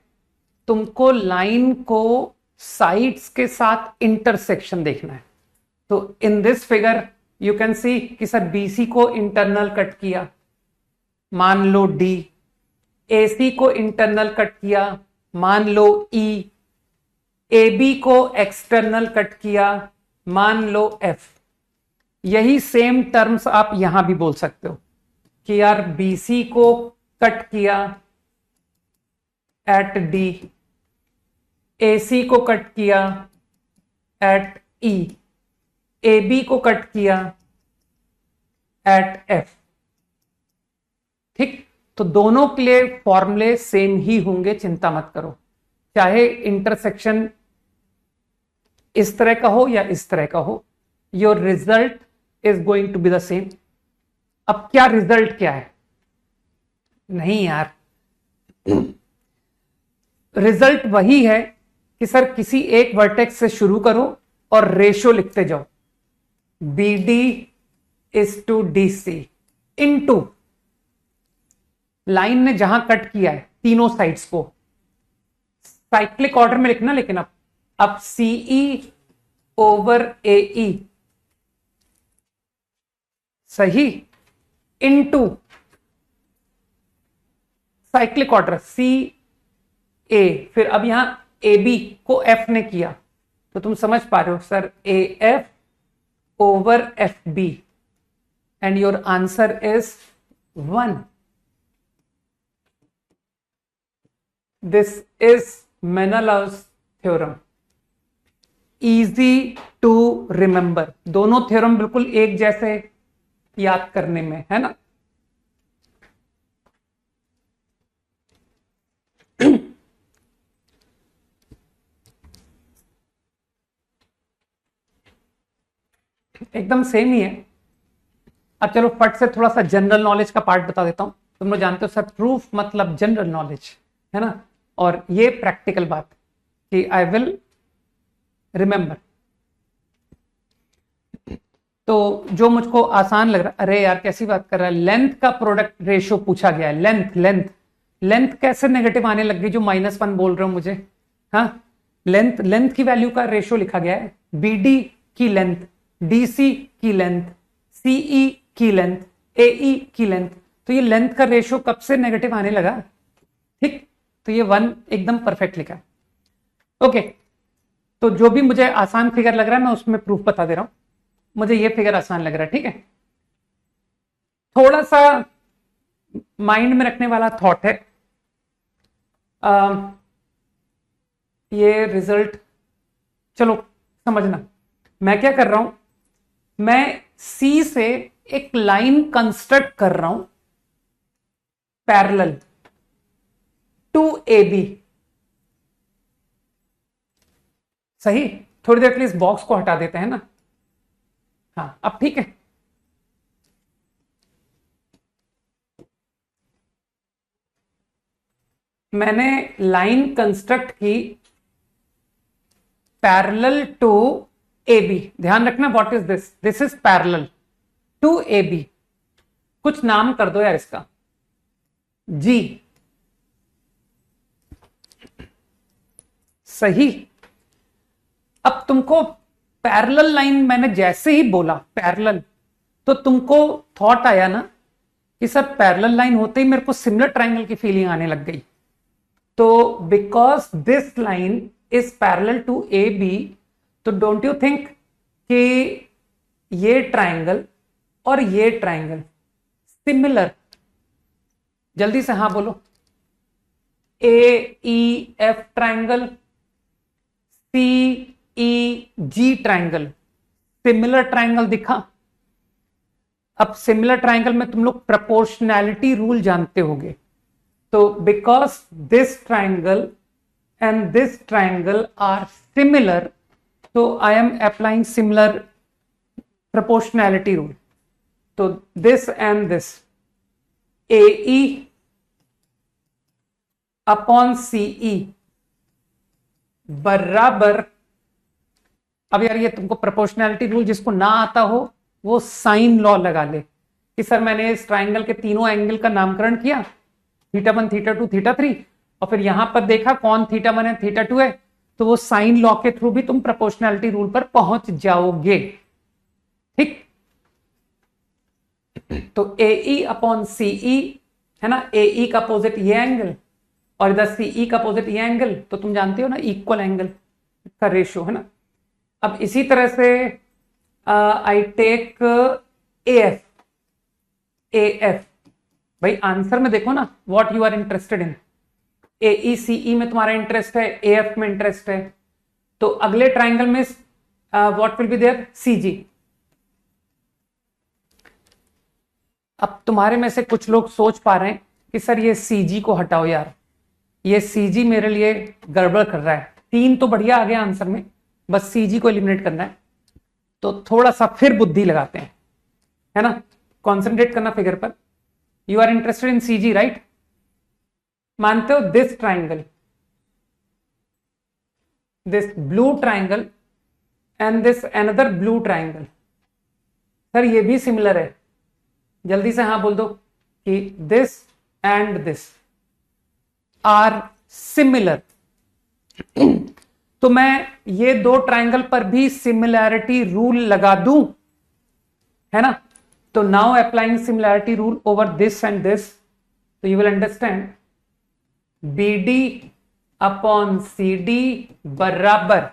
तुमको लाइन को साइड्स के साथ इंटरसेक्शन देखना है। तो in this figure you can see कि सर बीसी को इंटरनल कट किया, मान लो डी, AC को इंटरनल कट किया, मान लो E, AB को एक्सटर्नल कट किया, मान लो F। यही सेम टर्म्स आप यहां भी बोल सकते हो कि यार BC को कट किया एट D, AC को कट किया एट E, AB को कट किया एट F। ठीक, तो दोनों के लिए फॉर्मूले सेम ही होंगे, चिंता मत करो, चाहे इंटरसेक्शन इस तरह का हो या इस तरह का हो, your result is going to be the same. अब क्या रिजल्ट क्या है? नहीं यार, रिजल्ट वही है कि सर किसी एक वर्टेक्स से शुरू करो और रेशो लिखते जाओ, BD is to DC into line ने जहां कट किया है तीनों साइड्स को, साइक्लिक ऑर्डर में लिखना, लेकिन अब CE ओवर AE, सही, इनटू साइक्लिक ऑर्डर CA, फिर अब यहां AB को F ने किया, तो तुम समझ पा रहे हो sir, AF over FB, and your answer is 1। This is Menelaus theorem. Easy to remember. दोनों थ्योरम बिल्कुल एक जैसे याद करने में, है ना? एकदम सेम ही है। अब चलो फट से थोड़ा सा जनरल नॉलेज का पार्ट बता देता हूं। तुम लोग जानते हो सर, प्रूफ मतलब जनरल नॉलेज, है ना? और ये प्रैक्टिकल बात कि आई विल रिमेंबर। तो जो मुझको आसान लग रहा, अरे यार कैसी बात कर रहा है, लेंथ का प्रोडक्ट रेशियो पूछा गया है। लेंथ कैसे नेगेटिव आने लग गई जो -1 बोल रहे हो मुझे? हाँ, लेंथ की वैल्यू का रेशियो लिखा गया है, BD की लेंथ, DC की लेंथ, CE की लेंथ, AE की लेंथ। तो ये लेंथ का रेशियो कब से नेगेटिव आने लगा? ठीक, तो ये 1 एकदम परफेक्ट लिखा है। ओके, तो जो भी मुझे आसान फिगर लग रहा है मैं उसमें प्रूफ बता दे रहा हूं। मुझे ये फिगर आसान लग रहा है, ठीक है? थोड़ा सा माइंड में रखने वाला थॉट है। ये रिजल्ट चलो समझना, मैं क्या कर रहा हूं, मैं C से एक लाइन कंस्ट्रक्ट कर रहा हूं पैरेलल टू AB। सही, थोड़ी देर के लिए इस बॉक्स को हटा देते हैं ना। हाँ, अब ठीक है। मैंने लाइन कंस्ट्रक्ट की पैरेलल टू AB। ध्यान रखना, what is this? This is parallel to AB। कुछ नाम कर दो यार इसका, G। सही। अब तुमको पैरेलल लाइन, मैंने जैसे ही बोला पैरेलल, तो तुमको थॉट आया ना कि सर पैरेलल लाइन होते ही मेरे को सिमिलर ट्राइंगल की फीलिंग आने लग गई। तो because this line is parallel to AB, तो डोंट यू थिंक कि ये ट्राइंगल और ये ट्राइंगल सिमिलर? जल्दी से हाँ बोलो। AEF triangle, CEG triangle, similar triangle दिखा। अब सिमिलर ट्राइंगल में तुम लोग प्रोपोर्शनैलिटी रूल जानते होगे। तो because this triangle and this triangle are similar, तो I am applying similar proportionality rule. तो this and this, AE upon CE बराबर, अब यार ये तुमको प्रोपोर्शनैलिटी रूल जिसको ना आता हो वो साइन लॉ लगा ले कि सर मैंने इस ट्राइंगल के तीनों एंगल का नामकरण किया, θ1, θ2, θ3, और फिर यहां पर देखा कौन θ1 है θ2 है, तो वो साइन लॉ के थ्रू भी तुम प्रोपोर्शनैलिटी रूल पर पहुंच जाओगे। ठीक, तो AE अपॉन CE है ना, ए ई का अपोजिट ये एंगल और इधर सी ई का अपोजिट ये एंगल, तो तुम जानते हो ना इक्वल एंगल का रेशियो, है ना। अब इसी तरह से I take A F, A F, भाई आंसर में देखो ना what you are interested in, A E C E में तुम्हारा इंटरेस्ट है, ए एफ में इंटरेस्ट है, तो अगले ट्राइंगल में व्हाट विल बी देयर, सी जी। अब तुम्हारे में से कुछ लोग सोच पा रहे हैं कि सर ये सी जी को हटाओ यार, ये सी जी मेरे लिए गड़बड़ कर रहा है, 3 तो बढ़िया आ गया आंसर में, बस सी जी को एलिमिनेट करना है, तो थोड़ा सा फिर बुद्धि लगाते हैं, है ना, कॉन्सेंट्रेट करना फिगर पर। You are interested in C G, right? मानते हो this triangle, this blue triangle and this another blue triangle, sir ये भी सिमिलर है, जल्दी से हाँ बोल दो कि this and this are similar. तो मैं ये 2 ट्राइंगल पर भी सिमिलैरिटी रूल लगा दूं, है ना, तो now applying similarity rule over this and this, तो you will understand B D upon C D बराबर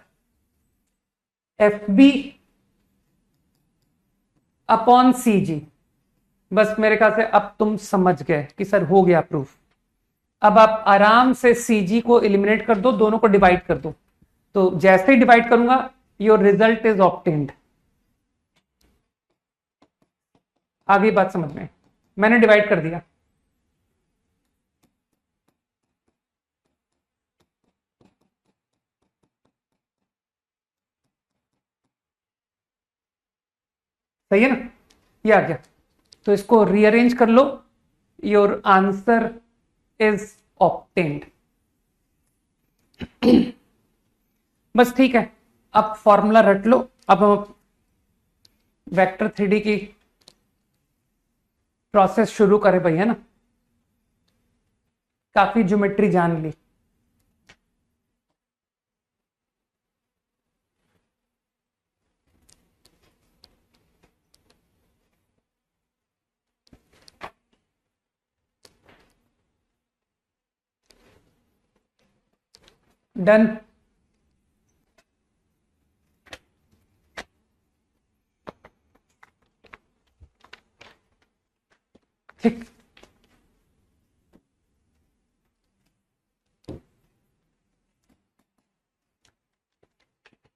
F B upon C G. बस मेरे ख्याल से अब तुम समझ गए कि सर हो गया प्रूफ। अब आप आराम से सी जी को एलिमिनेट कर दो, दोनों को डिवाइड कर दो, तो जैसे ही डिवाइड करूंगा योर रिजल्ट इज ऑब्टेन्ड। आ गई बात समझ में? मैंने डिवाइड कर दिया, सही है ना, ये आ गया, तो इसको रीअरेंज कर लो, योर आंसर इज ऑब्टेन्ड। बस ठीक है, अब फॉर्मूला रट लो, अब हम वेक्टर 3D की प्रोसेस शुरू करें भाई, है ना, काफी ज्योमेट्री जान ली। डन। ठीक,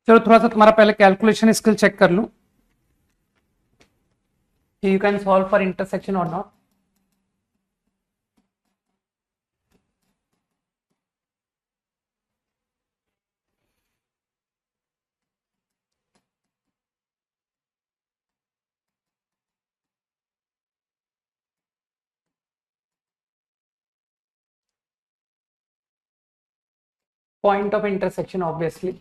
चलो थोड़ा सा तुम्हारा पहले कैलकुलेशन स्किल चेक कर लूं, you can solve for intersection और not. Point of intersection obviously,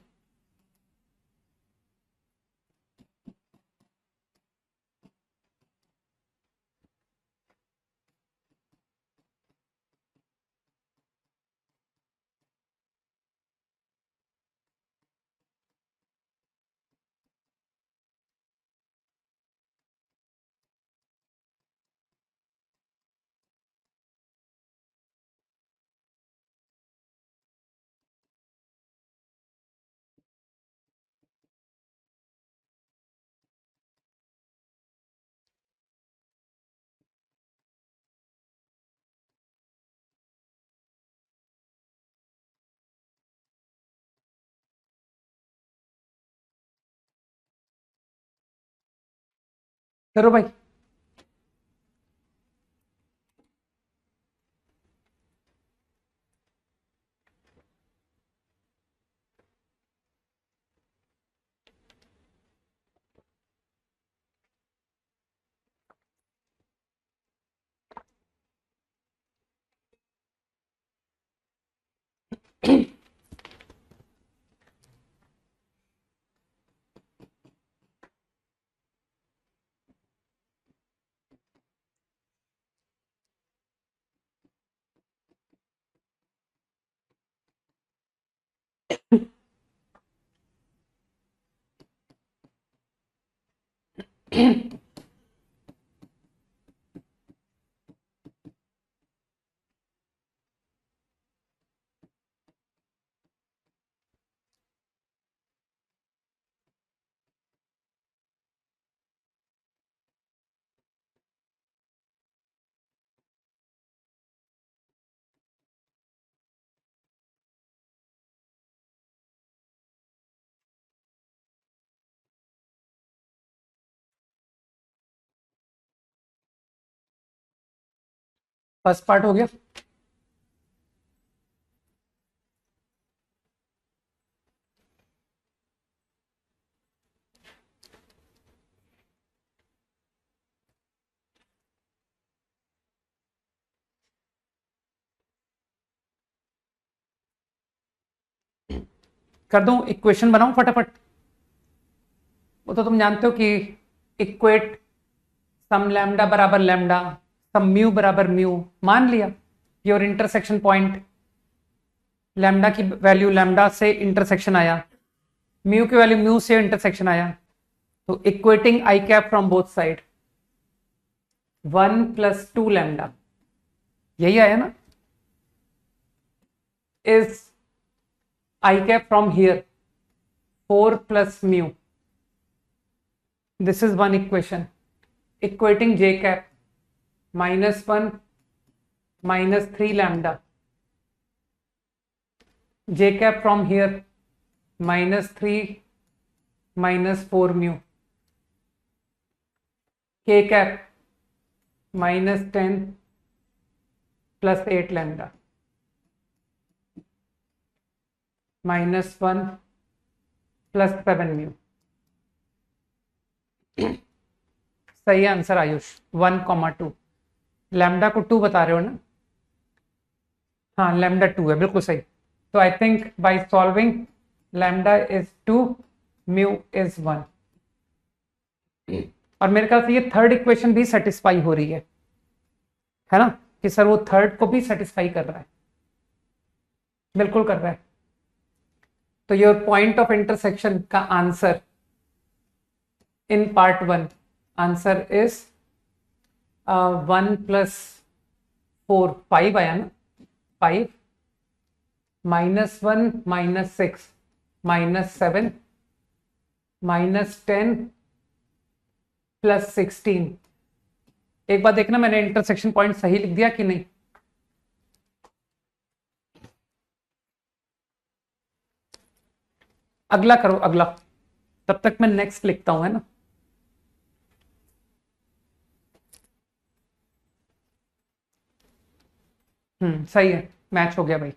करो भाई। फर्स्ट पार्ट हो गया। कर दूं, इक्वेशन बनाऊं फटाफट। वो तो तुम जानते हो कि इक्वेट सम लैम्डा बराबर लैम्डा, सम म्यू बराबर म्यू। मान लिया योर इंटरसेक्शन पॉइंट, लैम्डा की वैल्यू लैम्डा से इंटरसेक्शन आया, म्यू की वैल्यू म्यू से इंटरसेक्शन आया, तो equating I cap from both side 1 + 2 lambda, यही आया ना, is I cap from here 4 + mu. This is one equation equating j cap -1 -3 lambda, j cap from here -3 -4 mu, k cap -10 +8 lambda, -1 +7 mu। सही answer Ayush, 1, 2। Lambda को 2 बता रहे हो ना? हाँ, लैम्डा 2 है, बिल्कुल सही। तो I think by solving lambda is 2, mu is 1। और मेरे ख्याल से ये थर्ड इक्वेशन भी सेटिस्फाई हो रही है ना, कि सर वो थर्ड को भी सेटिस्फाई कर रहा है, बिल्कुल कर रहा है। तो योर पॉइंट ऑफ इंटरसेक्शन का answer in part 1, answer is 1 + 4, 5 आया ना, 5 -1 -6 -7 -10 +16। एक बार देखना मैंने इंटरसेक्शन पॉइंट सही लिख दिया कि नहीं। अगला करो, अगला, तब तक मैं नेक्स्ट लिखता हूं, है ना। सही है, मैच हो गया भाई।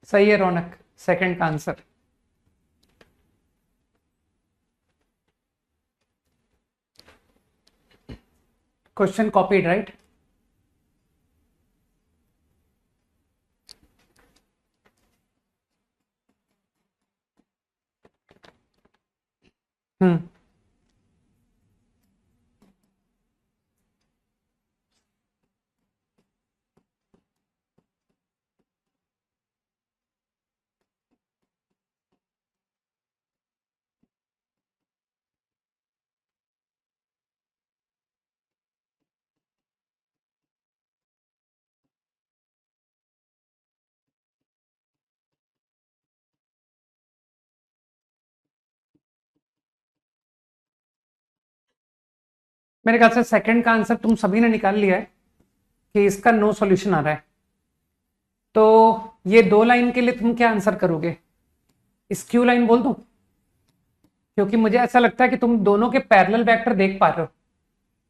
सही है रौनक, सेकंड का answer. Question copied right. Hmm मेरे ख्याल से सेकंड का आंसर तुम सभी ने निकाल लिया है कि इसका नो सॉल्यूशन आ रहा है। तो ये दो लाइन के लिए तुम क्या आंसर करोगे? स्क्यू लाइन बोल दूं? क्योंकि मुझे ऐसा लगता है कि तुम दोनों के पैरेलल वेक्टर देख पा रहे हो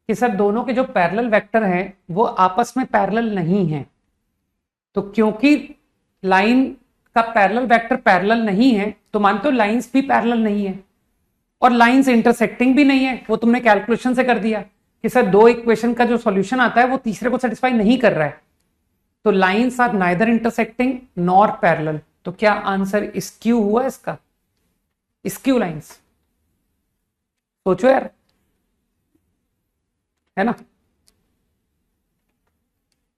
कि सर दोनों के जो पैरेलल वेक्टर हैं वो आपस में पैरेलल नहीं है। तो क्योंकि लाइन का पैरेलल वेक्टर पैरेलल नहीं है, तो मानते हो लाइंस भी पैरेलल नहीं है, और लाइंस इंटरसेक्टिंग भी नहीं है। वो तुमने कैलकुलेशन से कर दिया कि सर दो इक्वेशन का जो सॉल्यूशन आता है वो तीसरे को सेटिस्फाई नहीं कर रहा है। तो lines are neither intersecting nor parallel. तो क्या आंसर स्क्यू हुआ इसका? Skew lines. सोचो यार, है ना।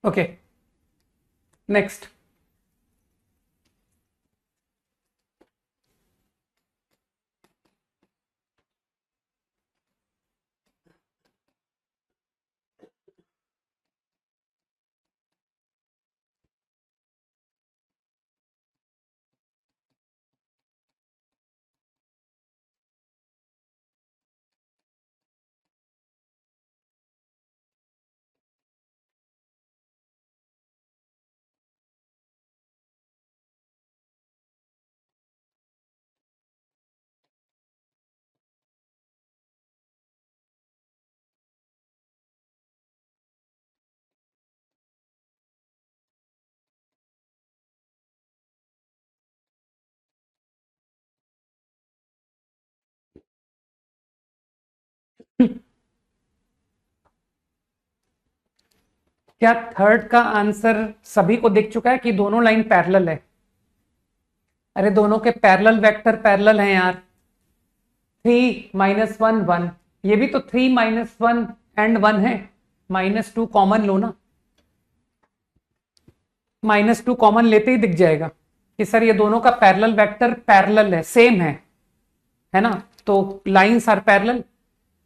Okay, next. क्या थर्ड का आंसर सभी को दिख चुका है कि दोनों लाइन पैरेलल है? अरे दोनों के पैरेलल वेक्टर पैरेलल हैं यार। 3 - 1 1, ये भी तो 3 - 1 एंड 1 है। -2 कॉमन लो ना, -2 कॉमन लेते ही दिख जाएगा कि सर ये दोनों का पैरेलल वेक्टर पैरेलल है, सेम है ना? तो लाइंस आर पैरेलल।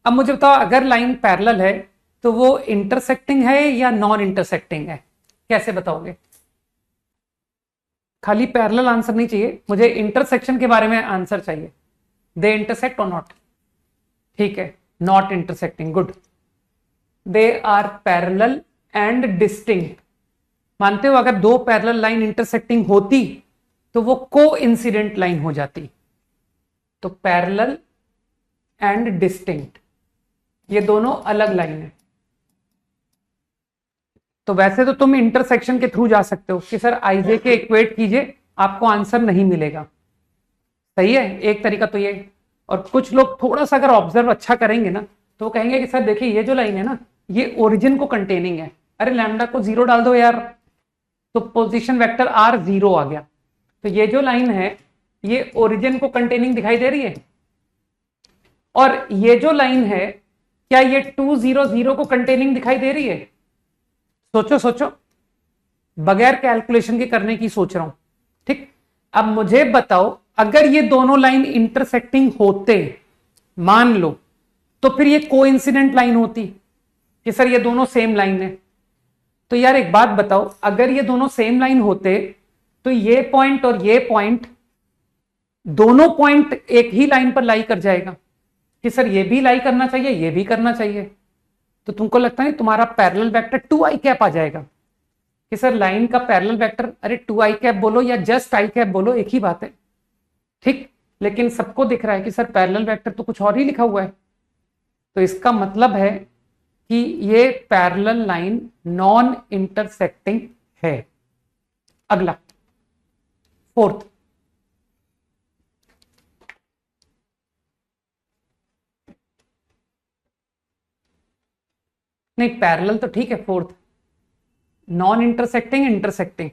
अब मुझे बताओ, अगर लाइन पैरेलल है तो वो इंटरसेक्टिंग है या नॉन इंटरसेक्टिंग है? कैसे बताओगे? खाली पैरेलल आंसर नहीं चाहिए, मुझे इंटरसेक्शन के बारे में आंसर चाहिए। दे इंटरसेक्ट और नॉट? ठीक है, not intersecting, good. They are parallel and distinct. मानते हो अगर दो पैरेलल लाइन इंटरसेक्टिंग होती तो वो को इंसिडेंट लाइन हो जाती। तो पैरेलल एंड डिस्टिंक्ट, ये दोनों अलग लाइन है। तो वैसे तो तुम इंटरसेक्शन के थ्रू जा सकते हो कि सर आईजे के इक्वेट कीजिए, आपको आंसर नहीं मिलेगा। सही है, एक तरीका तो ये। और कुछ लोग थोड़ा सा अगर ऑब्जर्व अच्छा करेंगे ना तो वो कहेंगे कि सर देखिए ये जो लाइन है ना, ये ओरिजिन को कंटेनिंग है। अरे लैम्डा को 0 डाल दो यार, तो पोजीशन वेक्टर r 0 आ गया। तो ये जो लाइन है ये ओरिजिन को कंटेनिंग दिखाई दे रही है। और ये जो लाइन है, क्या ये 2 0 0 को कंटेनिंग दिखाई दे रही है? सोचो सोचो, बगैर कैलकुलेशन के करने की सोच रहा हूं। ठीक, अब मुझे बताओ, अगर ये दोनों लाइन इंटरसेक्टिंग होते, मान लो, तो फिर ये कोइंसिडेंट लाइन होती कि सर ये दोनों सेम लाइन है। तो यार एक बात बताओ, अगर ये दोनों सेम लाइन होते तो ये पॉइंट और ये पॉइंट, दोनों पॉइंट एक ही लाइन पर लाई कर जाएगा कि सर ये भी लाई करना चाहिए, ये भी करना चाहिए। तो तुमको लगता है तुम्हारा पैरेलल वेक्टर 2i कैप आ जाएगा कि सर लाइन का पैरेलल वेक्टर, अरे 2i कैप बोलो या जस्ट i कैप बोलो, एक ही बात है। ठीक, लेकिन सबको दिख रहा है कि सर पैरेलल वेक्टर तो कुछ और ही लिखा हुआ है। तो इसका मतलब है कि ये पैरेलल लाइन नॉन इंटरसेक्टिंग है। अगला, फोर्थ, नहीं पैरेलल तो ठीक है, फोर्थ नॉन इंटरसेक्टिंग इंटरसेक्टिंग,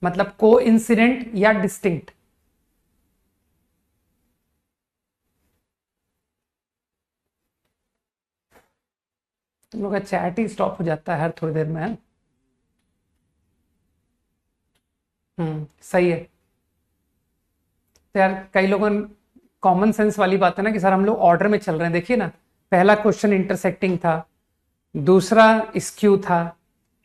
मतलब को इंसिडेंट या डिस्टिंक्ट। तुम लोग का चैट ही स्टॉप हो जाता है हर थोड़ी देर में। सही है। तो यार कई लोगों, कॉमन सेंस वाली बात है ना कि सर हम लोग ऑर्डर में चल रहे हैं। देखिए ना, पहला क्वेश्चन इंटरसेक्टिंग था, दूसरा स्क्यू था,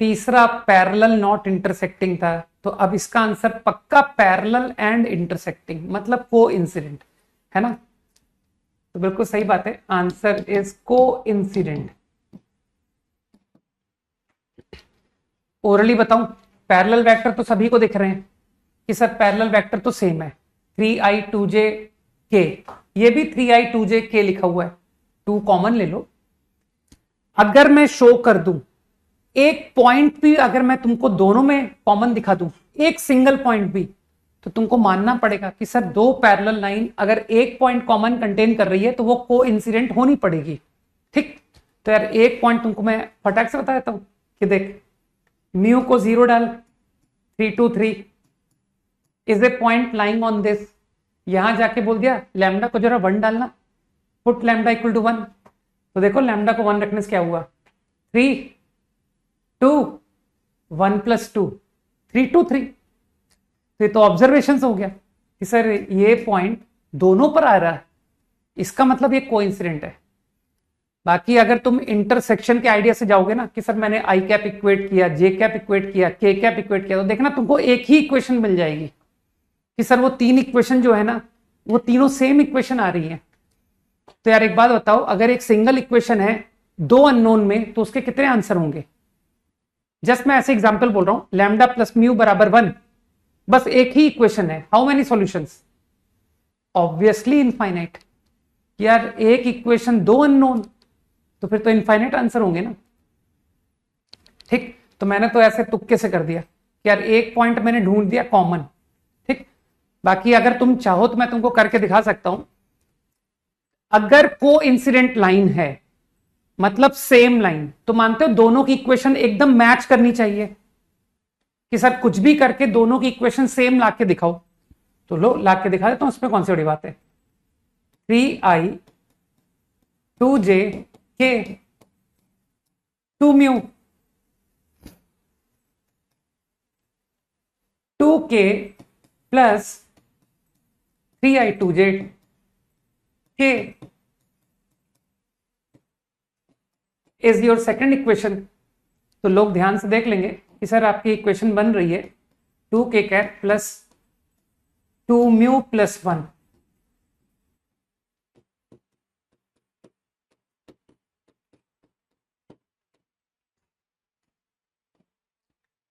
तीसरा पैरेलल नॉट इंटरसेक्टिंग था। तो अब इसका आंसर पक्का पैरेलल एंड इंटरसेक्टिंग, मतलब को इंसिडेंट, है ना? तो बिल्कुल सही बात है, आंसर इज को इंसिडेंट। ओरली बताऊं, पैरेलल वेक्टर तो सभी को दिख रहे हैं कि सर पैरेलल वेक्टर तो सेम है, 3i2j k, ये भी 3i2j k लिखा हुआ है, 2 कॉमन ले लो। अगर मैं शो कर दूं एक पॉइंट भी, अगर मैं तुमको दोनों में कॉमन दिखा दूं, एक सिंगल पॉइंट भी, तो तुमको मानना पड़ेगा कि सर दो पैरेलल लाइन अगर एक पॉइंट कॉमन कंटेन कर रही है तो वो को इंसिडेंट होनी पड़ेगी। ठीक, तो यार एक पॉइंट तुमको मैं फटाक से बता देता हूं कि देख, म्यू को 0 डाल, 3 2 3 is a point lying on this. यहां जाके बोल दिया लैम्डा को जरा 1 डालना, पुट लैम्डा इक्वल टू 1। तो देखो लैम्डा को 1 रखने से क्या हुआ, 3 2 1 + 2 3 2 3। ये तो ऑब्जर्वेशन हो गया कि सर ये पॉइंट दोनों पर आ रहा है, इसका मतलब ये कोइंसिडेंट है। बाकी अगर तुम इंटरसेक्शन के आइडिया से जाओगे ना कि सर मैंने आई कैप इक्वेट किया, जे कैप इक्वेट किया, के कैप इक्वेट किया, तो देखना तुमको एक ही इक्वेशन मिल जाएगी कि सर वो 3 इक्वेशन जो है ना, वो तीनों सेम इक्वेशन आ रही है। तो यार एक बात बताओ, अगर एक सिंगल इक्वेशन है 2 अननोन में, तो उसके कितने आंसर होंगे? जस्ट मैं ऐसे एग्जांपल बोल रहा हूं, लैम्डा प्लस म्यू बराबर 1, बस एक ही इक्वेशन है, how many solutions? Obviously infinite. यार एक इक्वेशन 2 अननोन, तो फिर तो इनफाइनाइट आंसर होंगे ना। ठीक, तो मैंने तो ऐसे तुक्के से कर दिया कि यार एक पॉइंट मैंने ढूंढ दिया कॉमन। ठीक, बाकी अगर तुम चाहो तो मैं तुमको करके दिखा सकता हूं। अगर को इंसिडेंट लाइन है मतलब सेम लाइन, तो मानते हो दोनों की इक्वेशन एकदम मैच करनी चाहिए कि सर कुछ भी करके दोनों की इक्वेशन सेम लाके दिखाओ। तो लो लाके दिखा देता हूं, उसमें कौन सी बड़ी बात है। 3i 2j k 2 mu 2k plus 3i 2j k is your second equation. तो लोग ध्यान से देख लेंगे कि सर आपकी इक्वेशन बन रही है 2k cat plus 2 mu plus 1।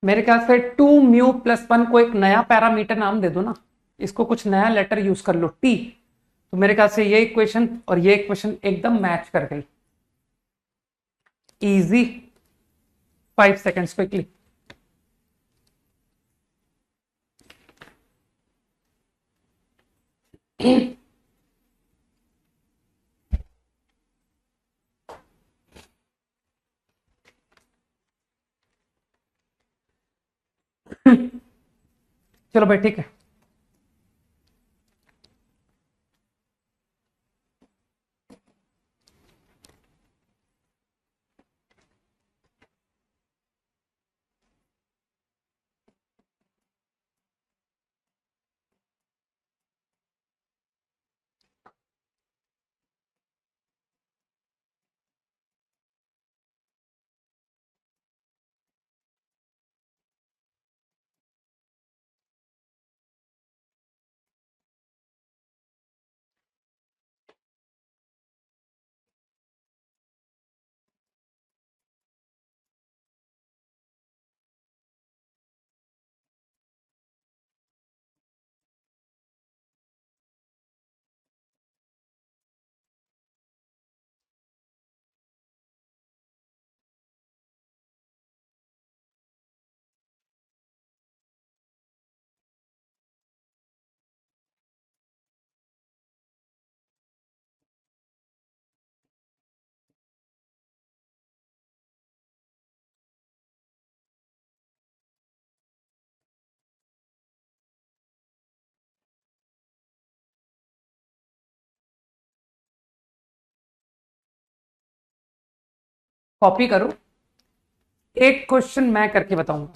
मेरे ख्याल से 2 म्यू प्लस 1 को एक नया पैरामीटर नाम दे दो ना, इसको कुछ नया लेटर यूज कर लो टी। तो मेरे ख्याल से ये इक्वेशन और ये इक्वेशन एकदम मैच कर गई। Easy, 5 seconds quickly. चलो भाई ठीक है। कॉपी करो, एक क्वेश्चन मैं करके बताऊंगा।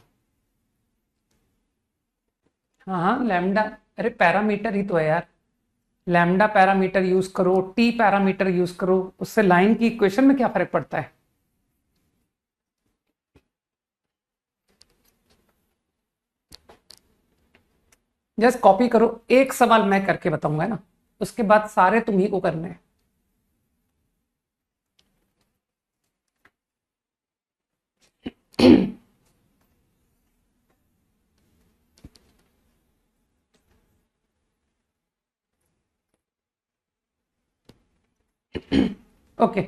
हाँ हाँ लैम्डा, अरे पैरामीटर ही तो है यार। लैम्डा पैरामीटर यूज करो, टी पैरामीटर यूज करो, उससे लाइन की इक्वेशन में क्या फर्क पड़ता है। जस्ट कॉपी करो, एक सवाल मैं करके बताऊंगा ना, उसके बाद सारे तुम ही को करने हैं। ओके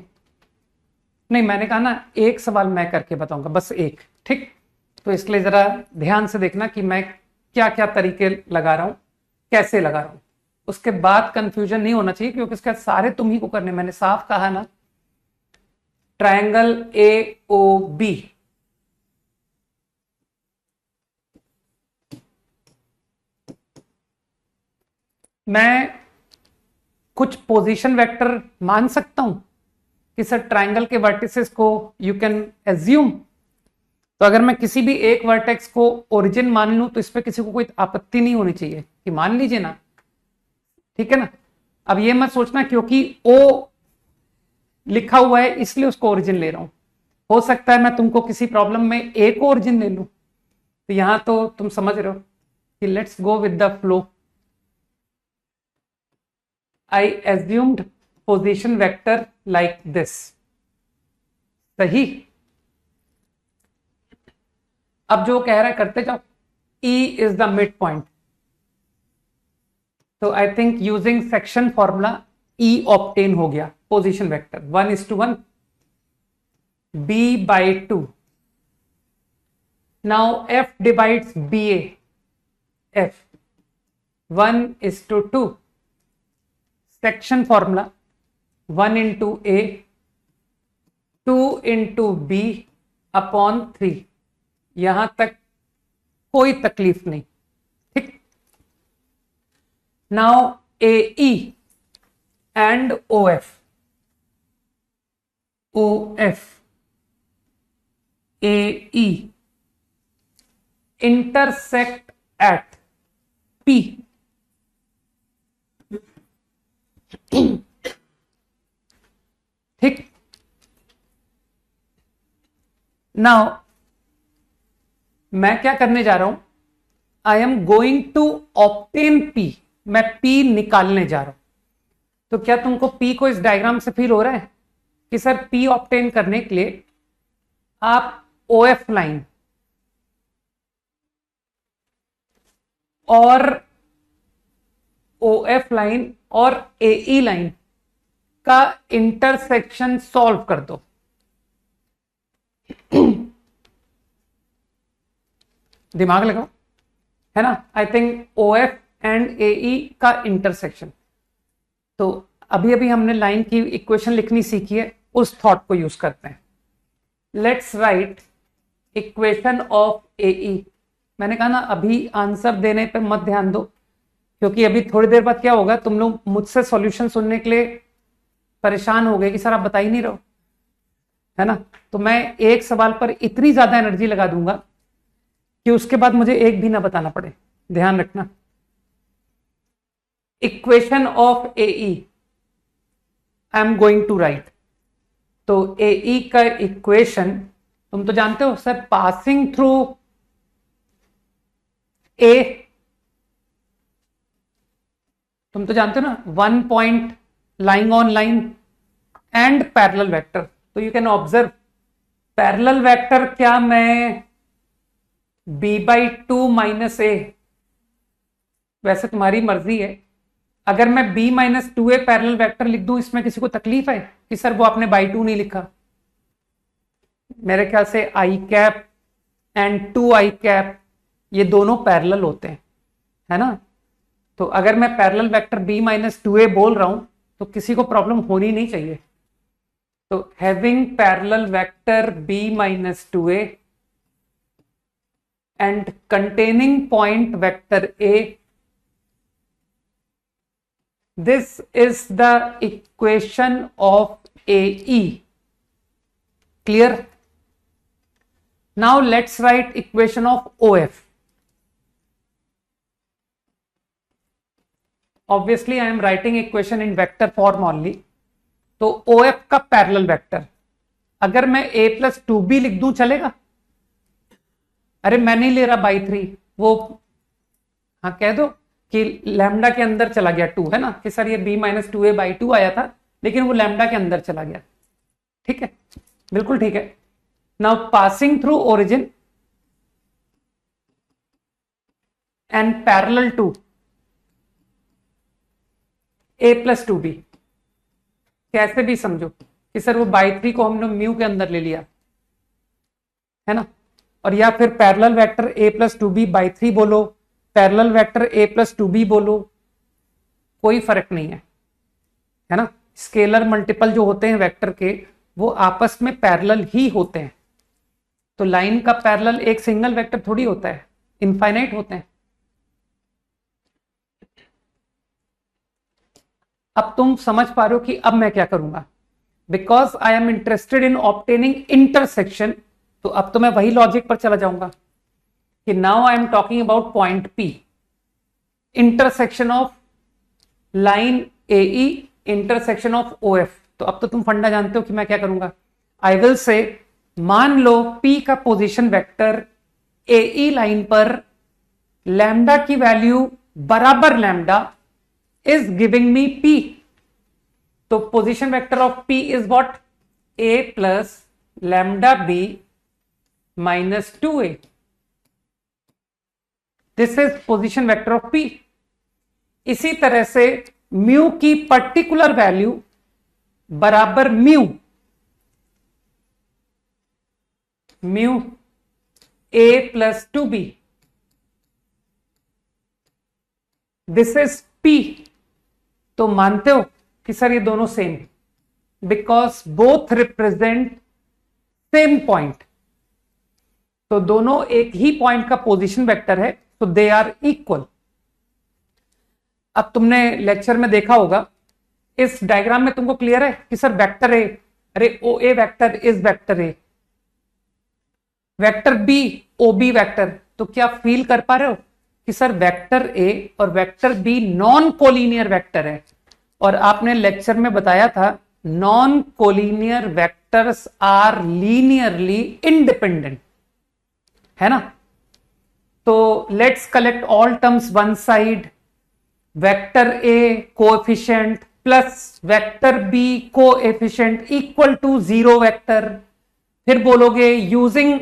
नहीं, मैंने कहा ना एक सवाल मैं करके बताऊंगा, बस एक, ठीक। तो इसलिए जरा ध्यान से देखना कि मैं क्या क्या तरीके लगा रहा हूं, कैसे लगा रहा हूं। उसके बाद कंफ्यूजन नहीं होना चाहिए, क्योंकि इसके सारे तुम ही को करने। मैंने साफ कहा ना, ट्रायंगल ए ओ बी, मैं कुछ पोजीशन वेक्टर मान सकता हूं कि सर ट्रायंगल के वर्टिसेस को यू कैन एज्यूम। तो अगर मैं किसी भी एक वर्टेक्स को ओरिजिन मान लूं तो इस पर किसी को कोई आपत्ति नहीं होनी चाहिए कि मान लीजिए ना, ठीक है ना। अब ये मत सोचना क्योंकि ओ लिखा हुआ है इसलिए उसको ओरिजिन ले रहा हूं। हो सकता है मैं तुमको किसी प्रॉब्लम में ए को ओरिजिन ले लूं। तो यहां तो तुम समझ रहे हो कि let's go with the flow. I assumed position vector like this, सही। अब जो कह रहा है करते जाओ, E is the mid point. तो I think using section formula E obtain हो गया। Position vector 1:1 B by 2। now F divides BA, F 1:2 section formula 1 into A 2 × B/3, यहां तक कोई तकलीफ नहीं, ठीक। Now AE and OF, AE intersect at P, ठीक। नाउ मैं क्या करने जा रहा हूं, I am going to obtain P, मैं P निकालने जा रहा हूं। तो क्या तुमको P को इस डायग्राम से फील हो रहा है कि सर P ऑब्टेन करने के लिए आप OF लाइन और OF लाइन और AE लाइन का इंटरसेक्शन सॉल्व कर दो। दिमाग लगाओ, है ना। I think OF and AE का इंटरसेक्शन, तो अभी अभी हमने लाइन की इक्वेशन लिखनी सीखी है, उस थॉट को यूज करते हैं। Let's write equation of AE। मैंने कहा ना अभी आंसर देने पे मत ध्यान दो, क्योंकि अभी थोड़ी देर बाद क्या होगा, तुम लोग मुझसे सॉल्यूशन सुनने के लिए परेशान हो गए कि सर आप बता ही नहीं रहो, है ना। तो मैं एक सवाल पर इतनी ज्यादा एनर्जी लगा दूंगा कि उसके बाद मुझे एक भी ना बताना पड़े, ध्यान रखना। Equation of AE I am going to write. तो AE का इक्वेशन तुम तो जानते हो सर, पासिंग थ्रू A, तुम तो जानते हो ना, 1 point lying on line and parallel vector. तो you can observe parallel vector क्या मैं B/2 - A, वैसे तुम्हारी मर्जी है। अगर मैं B-2A पैरेलल वेक्टर लिख दूं, इसमें किसी को तकलीफ है कि सर वो आपने by2 नहीं लिखा? मेरे ख्याल से I cap and 2I cap ये दोनों पैरेलल होते हैं, है ना। तो अगर मैं पैरेलल वेक्टर B-2A बोल रहा हूं तो किसी को प्रॉब्लम होनी नहीं चाहिए। तो having parallel vector B-2A and containing point vector A, this is the equation of AE. Clear? Now let's write equation of OF. Obviously I am writing equation in vector form only. तो OF का parallel vector अगर मैं A+2B लिख दूं चलेगा? अरे मैं नहीं ले रहा by3, वो हाँ कह दो कि लैम्डा के अंदर चला गया 2, है ना, कि सर ये B-2A/2 आया था लेकिन वो लैम्डा के अंदर चला गया। ठीक है, बिल्कुल ठीक है। Now passing through origin and parallel to A+2B, कैसे भी समझो कि सर वो by3 को हमने म्यू के अंदर ले लिया, है ना, और या फिर पैरेलल वेक्टर A+2B/3 बोलो, पैरेलल वेक्टर A+2B बोलो, कोई फर्क नहीं है ना। स्केलर मल्टीपल जो होते हैं वेक्टर के वो आपस में पैरेलल ही होते हैं। तो लाइन का पैरेलल एक सिंगल वेक्टर थोड़ी होता है, इनफाइनाइट होते हैं। अब तुम समझ पा रहे हो कि अब मैं क्या करूंगा, because I am interested in obtaining intersection. तो अब तो मैं वही लॉजिक पर चला जाऊंगा कि now I am talking about point P, intersection of line AE, intersection of OF। तो अब तो तुम फंडा जानते हो कि मैं क्या करूंगा। आई विल से, मान लो P का पोजीशन वेक्टर AE लाइन पर लैम्डा की वैल्यू बराबर lambda is giving me P. तो position vector of P is what? A plus lambda B minus 2A. This is position vector of P. इसी तरह से mu की particular value बराबर mu A plus 2B. This is P. तो मानते हो कि सर ये दोनों same, because both represent same point, तो दोनों एक ही पॉइंट का पोजीशन वेक्टर है, तो दे आर इक्वल। अब तुमने लेक्चर में देखा होगा, इस डायग्राम में तुमको क्लियर है कि सर वेक्टर ए, अरे O A vector is vector A, vector B O B vector, तो क्या फील कर पा रहे हो कि सर वेक्टर ए और vector B non collinear vector है। और आपने लेक्चर में बताया था non collinear vectors are linearly independent, है ना। तो let's collect all terms one side, vector A coefficient plus vector B coefficient equal to zero vector. फिर बोलोगे using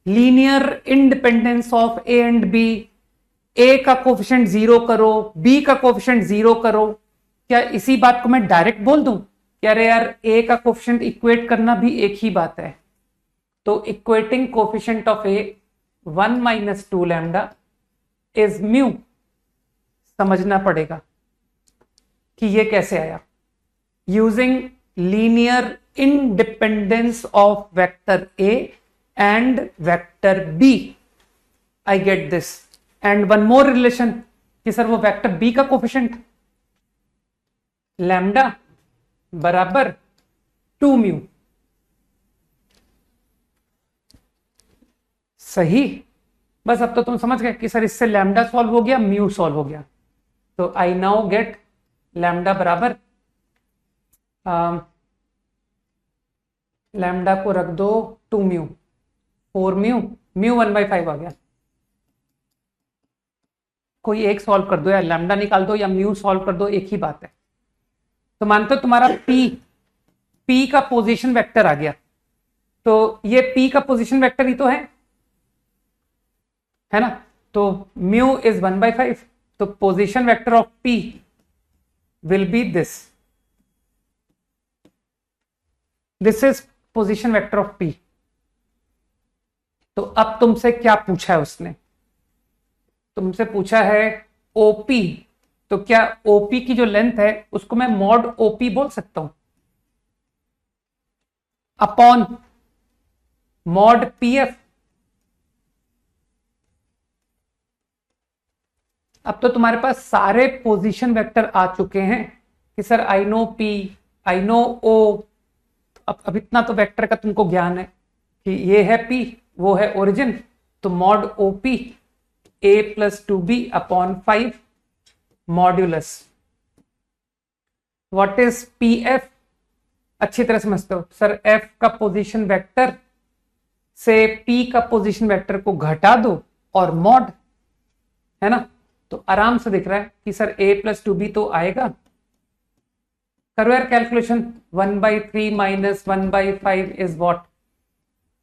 linear independence of A and B, A का coefficient zero करो, B का coefficient zero करो। क्या इसी बात को मैं डायरेक्ट बोल दूं कि अरे यार ए का कोफिशिएंट इक्वेट करना भी एक ही बात है। तो equating coefficient of A 1 minus 2 lambda is mu. समझना पड़ेगा कि ये कैसे आया, using linear independence of vector A and vector B, I get this. And one more relation कि सर वो वेक्टर B का कोफिशिएंट लैम्डा बराबर 2 म्यू। सही, बस अब तो तुम समझ गए कि सर इससे लैम्डा सॉल्व हो गया, म्यू सॉल्व हो गया। तो आई नाउ गेट लैम्डा बराबर, लैम्डा को रख दो 2 म्यू, 4 म्यू, म्यू 1/5 आ गया। कोई एक सॉल्व कर दो या लैम्डा निकाल दो या म्यू सॉल्व कर दो, एक ही बात है। तो मानते हो तुम्हारा पी का पोजीशन वेक्टर आ गया, तो ये पी का पोजीशन वेक्टर ही तो है ना। तो म्यू इज 1/5, तो position vector of P will be this is position vector of P. तो अब तुमसे क्या पूछा है उसने, तुमसे पूछा है ओपी, तो क्या ओपी की जो लेंथ है उसको मैं मॉड ओपी बोल सकता हूं अपॉन मॉड पीएफ। अब तो तुम्हारे पास सारे पोजीशन वेक्टर आ चुके हैं कि sir I know P, I know O. अब इतना तो वेक्टर का तुमको ज्ञान है कि ये है पी, वो है ओरिजिन, तो mod OP A plus 2b upon 5 modulus what is P F. अच्छी तरह समझते हो सर, एफ का पोजीशन वेक्टर से पी का पोजीशन वेक्टर को घटा दो और मॉड, है ना। तो आराम से दिख रहा है कि सर a प्लस 2b तो आएगा। करो यार calculation, 1/3 minus 1/5 is what,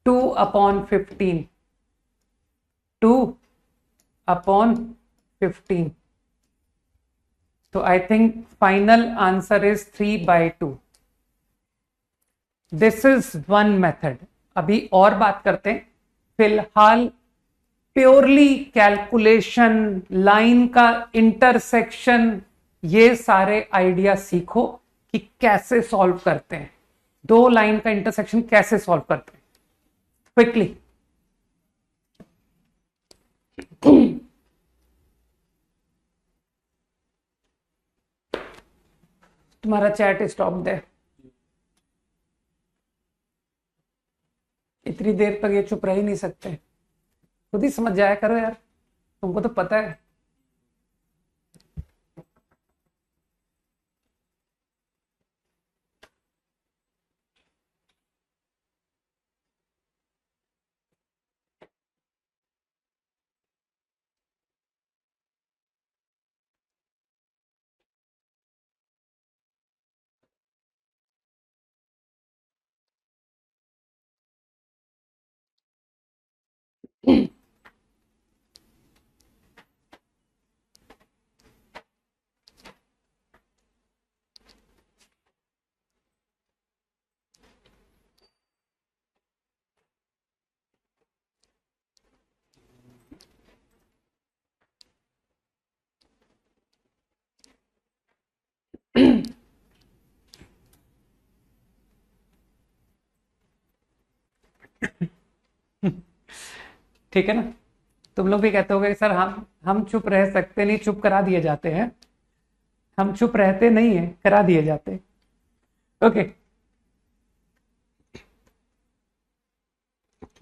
2 upon 15, 2 upon 15। तो I think final answer is 3/2। This is one method. अभी और बात करते हैं, फिलहाल प्योरली कैलकुलेशन, लाइन का इंटरसेक्शन, ये सारे आइडिया सीखो कि कैसे सॉल्व करते हैं, दो लाइन का इंटरसेक्शन कैसे सॉल्व करते हैं क्विकली। तुम्हारा चैट स्टॉप है, इतनी देर तक ये चुप रह ही नहीं सकते, खुद ही समझ जाया करो यार, तुमको तो पता है। ठीक है ना? तुम लोग भी कहते होगे सर हम चुप रह सकते नहीं, चुप करा दिए जाते हैं। हम चुप रहते नहीं है, करा दिए जाते। ओके,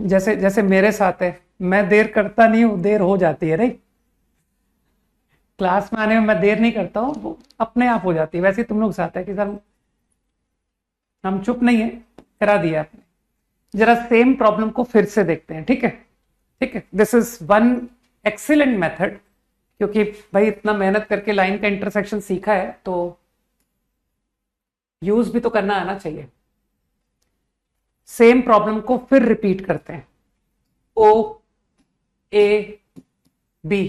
जैसे जैसे मेरे साथ है, मैं देर करता नहीं हूं, देर हो जाती है। राइट, क्लास में आने में मैं देर नहीं करता हूँ, वो अपने आप हो जाती है। वैसे ही तुम लोग साथ है कि सर हम चुप नहीं है, करा दिया आपने। जरा सेम प्रॉब्लम को फिर से देखते हैं। ठीक है, ठीक है, this is one excellent method, क्योंकि भाई इतना मेहनत करके लाइन का इंटरसेक्शन सीखा है तो यूज भी तो करना आना चाहिए। सेम प्रॉब्लम को फिर रिपीट करते हैं। O A B,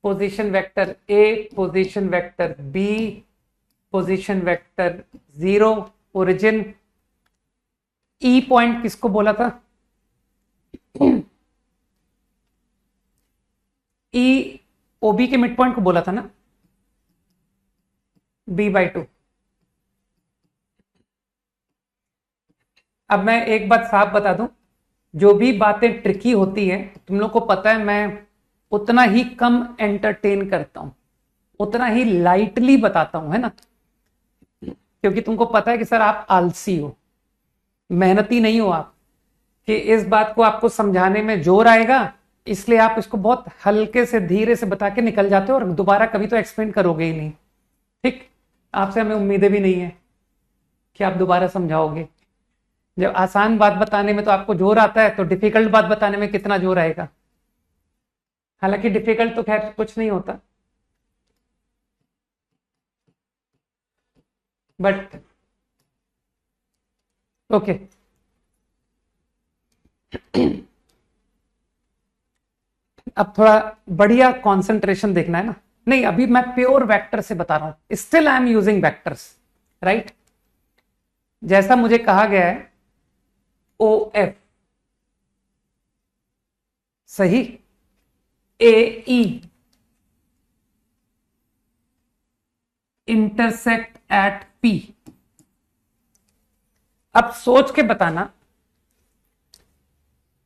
position vector A, position vector B, position vector 0, origin. E point किसको बोला था? ई ओबी के मिड पॉइंट को बोला था ना, b/2। अब मैं एक बात साफ बता दूं, जो भी बातें ट्रिकी होती है तुम लोग को पता है, मैं उतना ही कम एंटरटेन करता हूं, उतना ही लाइटली बताता हूं, है ना? क्योंकि तुमको पता है कि सर आप आलसी हो, मेहनती नहीं हो आप, कि इस बात को आपको समझाने में जोर आएगा, इसलिए आप इसको बहुत हल्के से धीरे से बता के निकल जाते हो और दोबारा कभी तो एक्सप्लेन करोगे ही नहीं। ठीक, आपसे हमें उम्मीदें भी नहीं है कि आप दोबारा समझाओगे। जब आसान बात बताने में तो आपको जोर आता है, तो डिफिकल्ट बात बताने में कितना जोर आएगा? हालांकि डिफिकल्ट तो खैर कुछ नहीं होता, बट ओके। अब थोड़ा बढ़िया कंसंट्रेशन देखना है ना। नहीं, अभी मैं प्योर वेक्टर से बता रहा हूं, still I am using vectors, right? जैसा मुझे कहा गया है, ओ एफ सही, ए ई इंटरसेक्ट एट पी। अब सोच के बताना,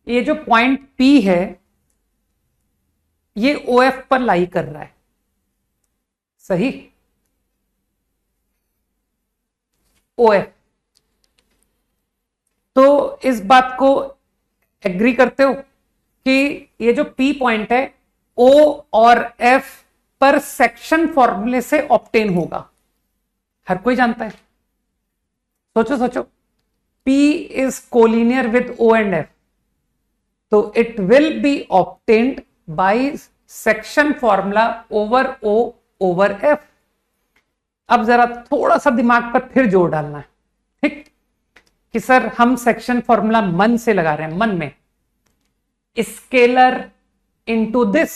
ये जो पॉइंट पी है ये ओ एफ पर लाई कर रहा है, सही? ओ एफ, तो इस बात को एग्री करते हो कि ये जो पी पॉइंट है ओ और एफ पर सेक्शन फॉर्मूले से ऑब्टेन होगा, हर कोई जानता है। सोचो सोचो, P is collinear with O and F, तो it will be obtained by section formula over O over F। अब जरा थोड़ा सा दिमाग पर फिर जोर डालना है, ठीक? कि सर हम सेक्शन फॉर्मूला मन से लगा रहे हैं, मन में स्केलर इनटू दिस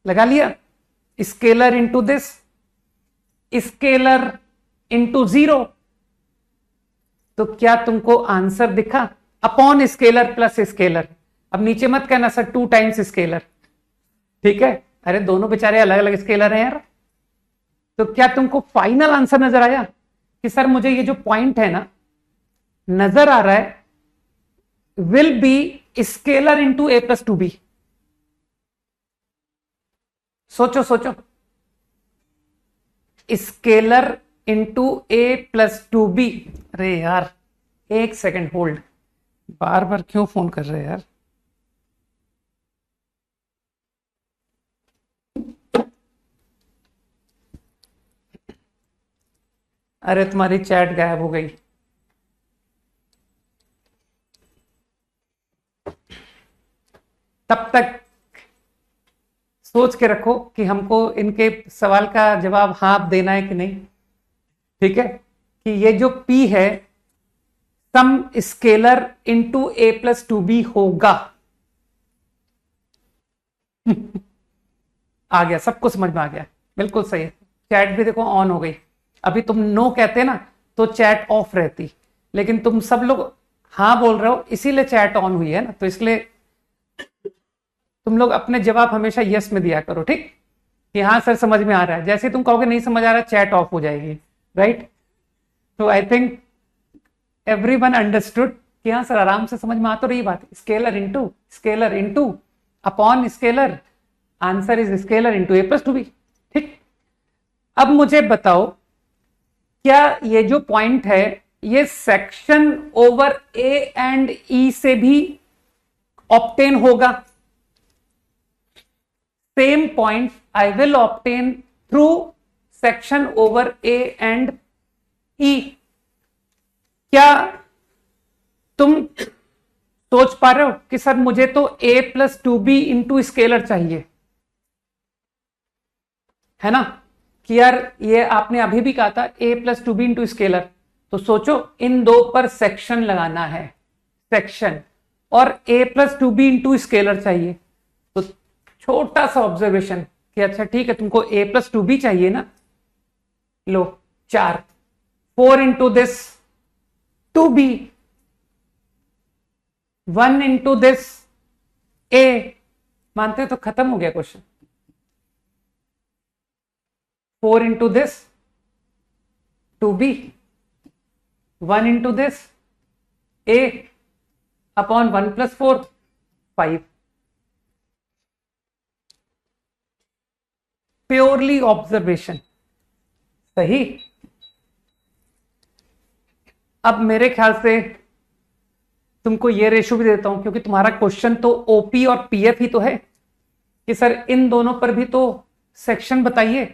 लगा लिया, scalar into this, scalar into 0, तो क्या तुमको आंसर दिखा? Upon scalar plus scalar. अब नीचे मत कहना सर 2 टाइम्स स्केलर, ठीक है? अरे दोनों बेचारे अलग अलग स्केलर हैं यार। तो क्या तुमको फाइनल आंसर नजर आया कि सर मुझे ये जो पॉइंट है ना नजर आ रहा है, will be scalar into A plus 2b। सोचो सोचो, scalar into A plus 2b। अरे यार एक सेकंड होल्ड, बार बार क्यों फोन कर रहे हैं यार? अरे तुम्हारी चैट गायब हो गई। तब तक सोच के रखो कि हमको इनके सवाल का जवाब हाँ देना है कि नहीं, ठीक है? कि ये जो P है some scalar into A plus 2b होगा। आ गया, सबको समझ में आ गया, बिल्कुल सही है। चैट भी देखो ऑन हो गई। अभी तुम नो कहते ना तो चैट ऑफ रहती, लेकिन तुम सब लोग हाँ बोल रहे हो इसीलिए चैट ऑन हुई है ना, तो इसलिए तुम लोग अपने जवाब हमेशा यस में दिया करो, ठीक? कि हाँ सर समझ में आ रहा है। जैसे तुम कहोगे नहीं समझ आ रहा, चैट ऑफ हो जाएगी, राइट? तो आई थिंक everyone understood कि हाँ सर आराम से समझ में आ तो रही बात, scalar into upon scalar, answer is scalar into A plus two B. ठीक, अब मुझे बताओ क्या ये जो पॉइंट है ये section over A and E से भी ऑब्टेन होगा? Same point I will obtain through section over A and E. क्या तुम सोच पा रहे हो कि सर मुझे तो a plus two B into scalar चाहिए, है ना? कि यार ये आपने अभी भी कहा था a plus two B into scalar, तो सोचो इन दो पर सेक्शन लगाना है, सेक्शन, और a plus two B into scalar चाहिए। तो छोटा सा ऑब्जर्वेशन कि अच्छा ठीक है तुमको a प्लस टू बी चाहिए ना, लो 4, 4 into this 2b, 1 into this a, मानते तो खत्म हो गया question. 4 into this 2b, 1 into this a upon 1 plus 4 5। Purely observation, सही। अब मेरे ख्याल से तुमको ये रेशो भी देता हूं, क्योंकि तुम्हारा क्वेश्चन तो ओपी और पीएफ ही तो है कि सर इन दोनों पर भी तो सेक्शन बताइए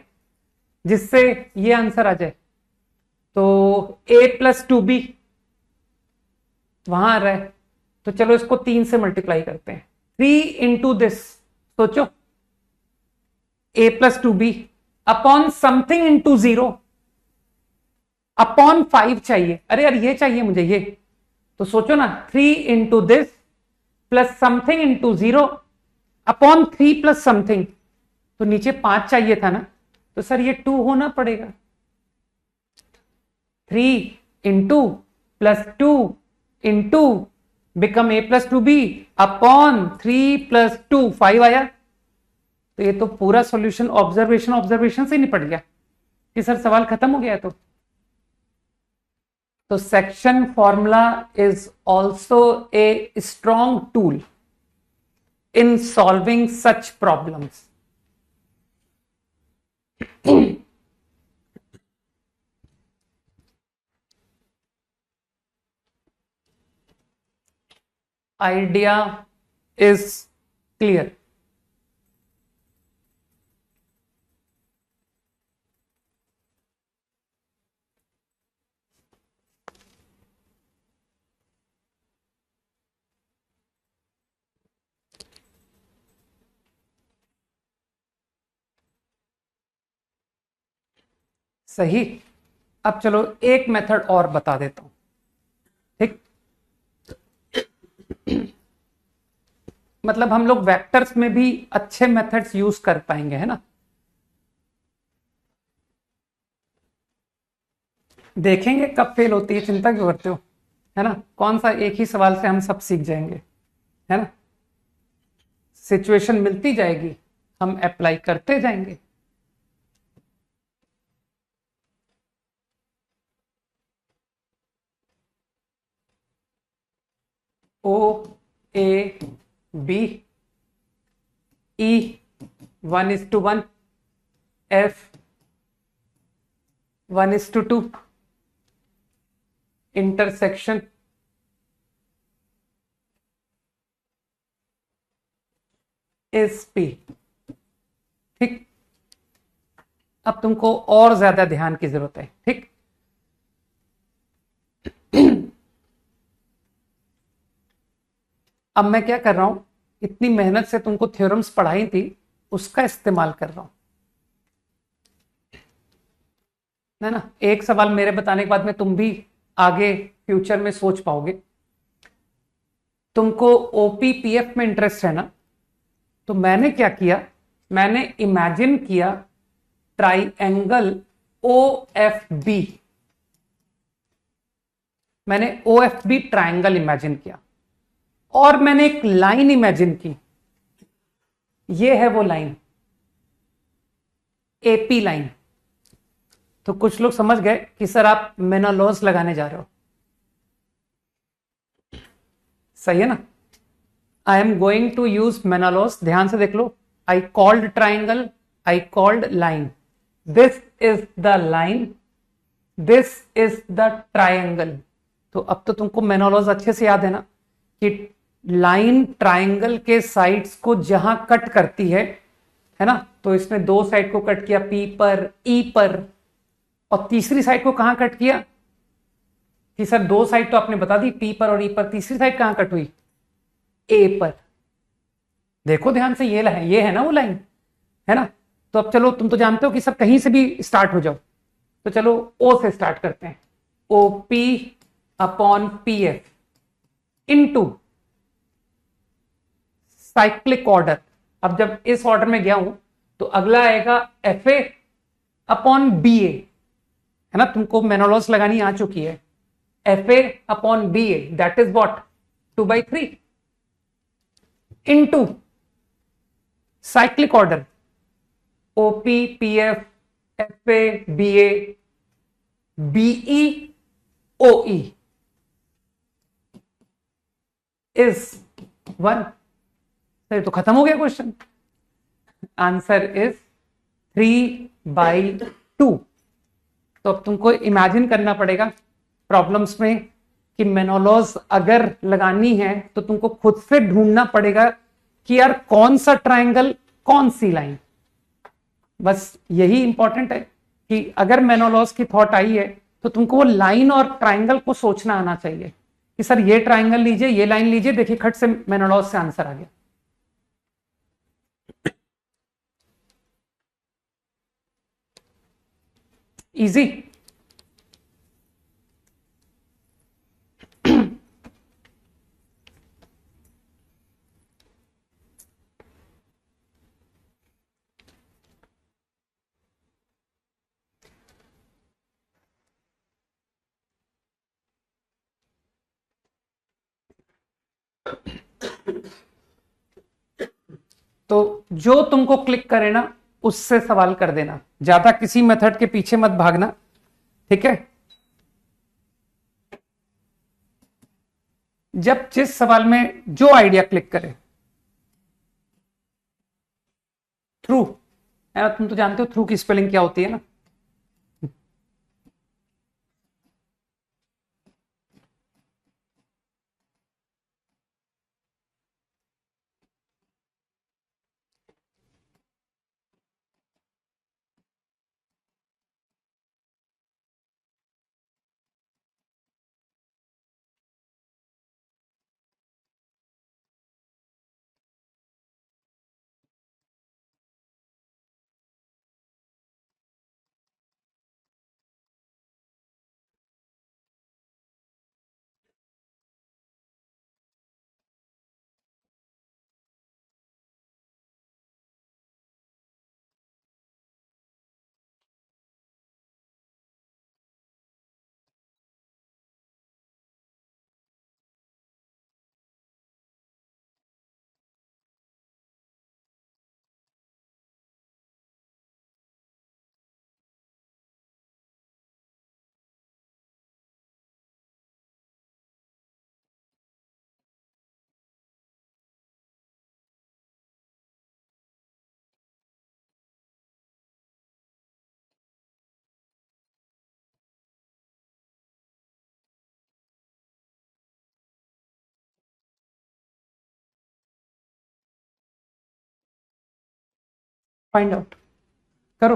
जिससे ये आंसर आ जाए। तो a प्लस टू बी वहां आ रहा है, तो चलो इसको 3 से मल्टीप्लाई करते हैं। 3 इंटू दिस, सोचो a plus two B upon something into 0 upon 5 चाहिए। अरे यार ये चाहिए मुझे ये, तो सोचो ना 3 into this plus something into 0 upon 3 plus something, तो नीचे 5 चाहिए था ना, तो सर ये 2 होना पड़ेगा। 3 into plus 2 into become a plus two B upon 3 plus 2 5 आया। तो ये तो पूरा सॉल्यूशन ऑब्जर्वेशन से निपट गया कि सर सवाल खत्म हो गया। तो section formula is also a strong tool in solving such problems. Idea is clear? सही। अब चलो एक मेथड और बता देता हूं, ठीक? मतलब हम लोग वेक्टर्स में भी अच्छे मेथड्स यूज कर पाएंगे, है ना? देखेंगे कब फेल होती है, चिंता क्यों करते हो, है ना? कौन सा एक ही सवाल से हम सब सीख जाएंगे, है ना? सिचुएशन मिलती जाएगी, हम अप्लाई करते जाएंगे। O A B E 1:1, F 1:2, intersection is P. ठीक, अब तुमको और ज्यादा ध्यान की जरूरत है, ठीक? अब मैं क्या कर रहा हूं, इतनी मेहनत से तुमको थ्योरम्स पढ़ाई थी उसका इस्तेमाल कर रहा हूं, है ना? एक सवाल मेरे बताने के बाद में तुम भी आगे फ्यूचर में सोच पाओगे। तुमको ओपीपीएफ में इंटरेस्ट है ना, तो मैंने क्या किया, मैंने इमेजिन किया ट्राइएंगल ओ एफ बी। मैंने O F B triangle imagine किया और मैंने एक लाइन इमेजिन की। ये है वो लाइन, एपी लाइन। तो कुछ लोग समझ गए कि सर आप मेनोलॉज लगाने जा रहे हो। सही है ना। I am going to use Menelaus, ध्यान से देख लो। I called triangle, I called line, this is the line, this is the triangle. तो अब तो तुमको मेनोलॉज अच्छे से याद है ना कि लाइन ट्राइंगल के साइड्स को जहां कट करती है ना। तो इसने दो साइड को कट किया, पी पर, ई पर, और तीसरी साइड को कहां कट किया कि सर दो साइड तो आपने बता दी, पी पर और ई पर, तीसरी साइड कहां कट हुई, ए पर। देखो ध्यान से, ये है ना वो लाइन, है ना। तो अब चलो, तुम तो जानते हो कि सब कहीं से भी स्टार्ट हो जाओ, तो चलो ओ से स्टार्ट करते हैं। O P upon P F into cyclic order. अब जब इस ऑर्डर में गया हूं तो अगला आएगा F A upon B A, है ना। तुमको मेनोलॉस लगानी आ चुकी है। F A upon B A that is what, 2/3 into cyclic order, OP P F, F A B A, BE OE is 1। सही, तो खत्म हो गया क्वेश्चन। Answer is 3/2। तो अब तुमको इमेजिन करना पड़ेगा प्रॉब्लम्स में कि मेनोलॉज अगर लगानी है तो तुमको खुद से ढूंढना पड़ेगा कि यार कौन सा ट्राइंगल, कौन सी लाइन। बस यही इंपॉर्टेंट है कि अगर मेनोलॉज की थॉट आई है तो तुमको वो लाइन और ट्राइंगल को सोचना आना चाहिए कि सर ये ट्राइंगल लीजिए, ये लाइन लीजिए, देखिए खट से मेनोलॉज से आंसर आ गया। इजी। तो जो तुमको क्लिक करे ना उससे सवाल कर देना, ज्यादा किसी मेथड के पीछे मत भागना, ठीक है। जब जिस सवाल में जो आइडिया क्लिक करे, थ्रू, है ना। तुम तो जानते हो थ्रू की स्पेलिंग क्या होती है ना। फाइंड आउट करो।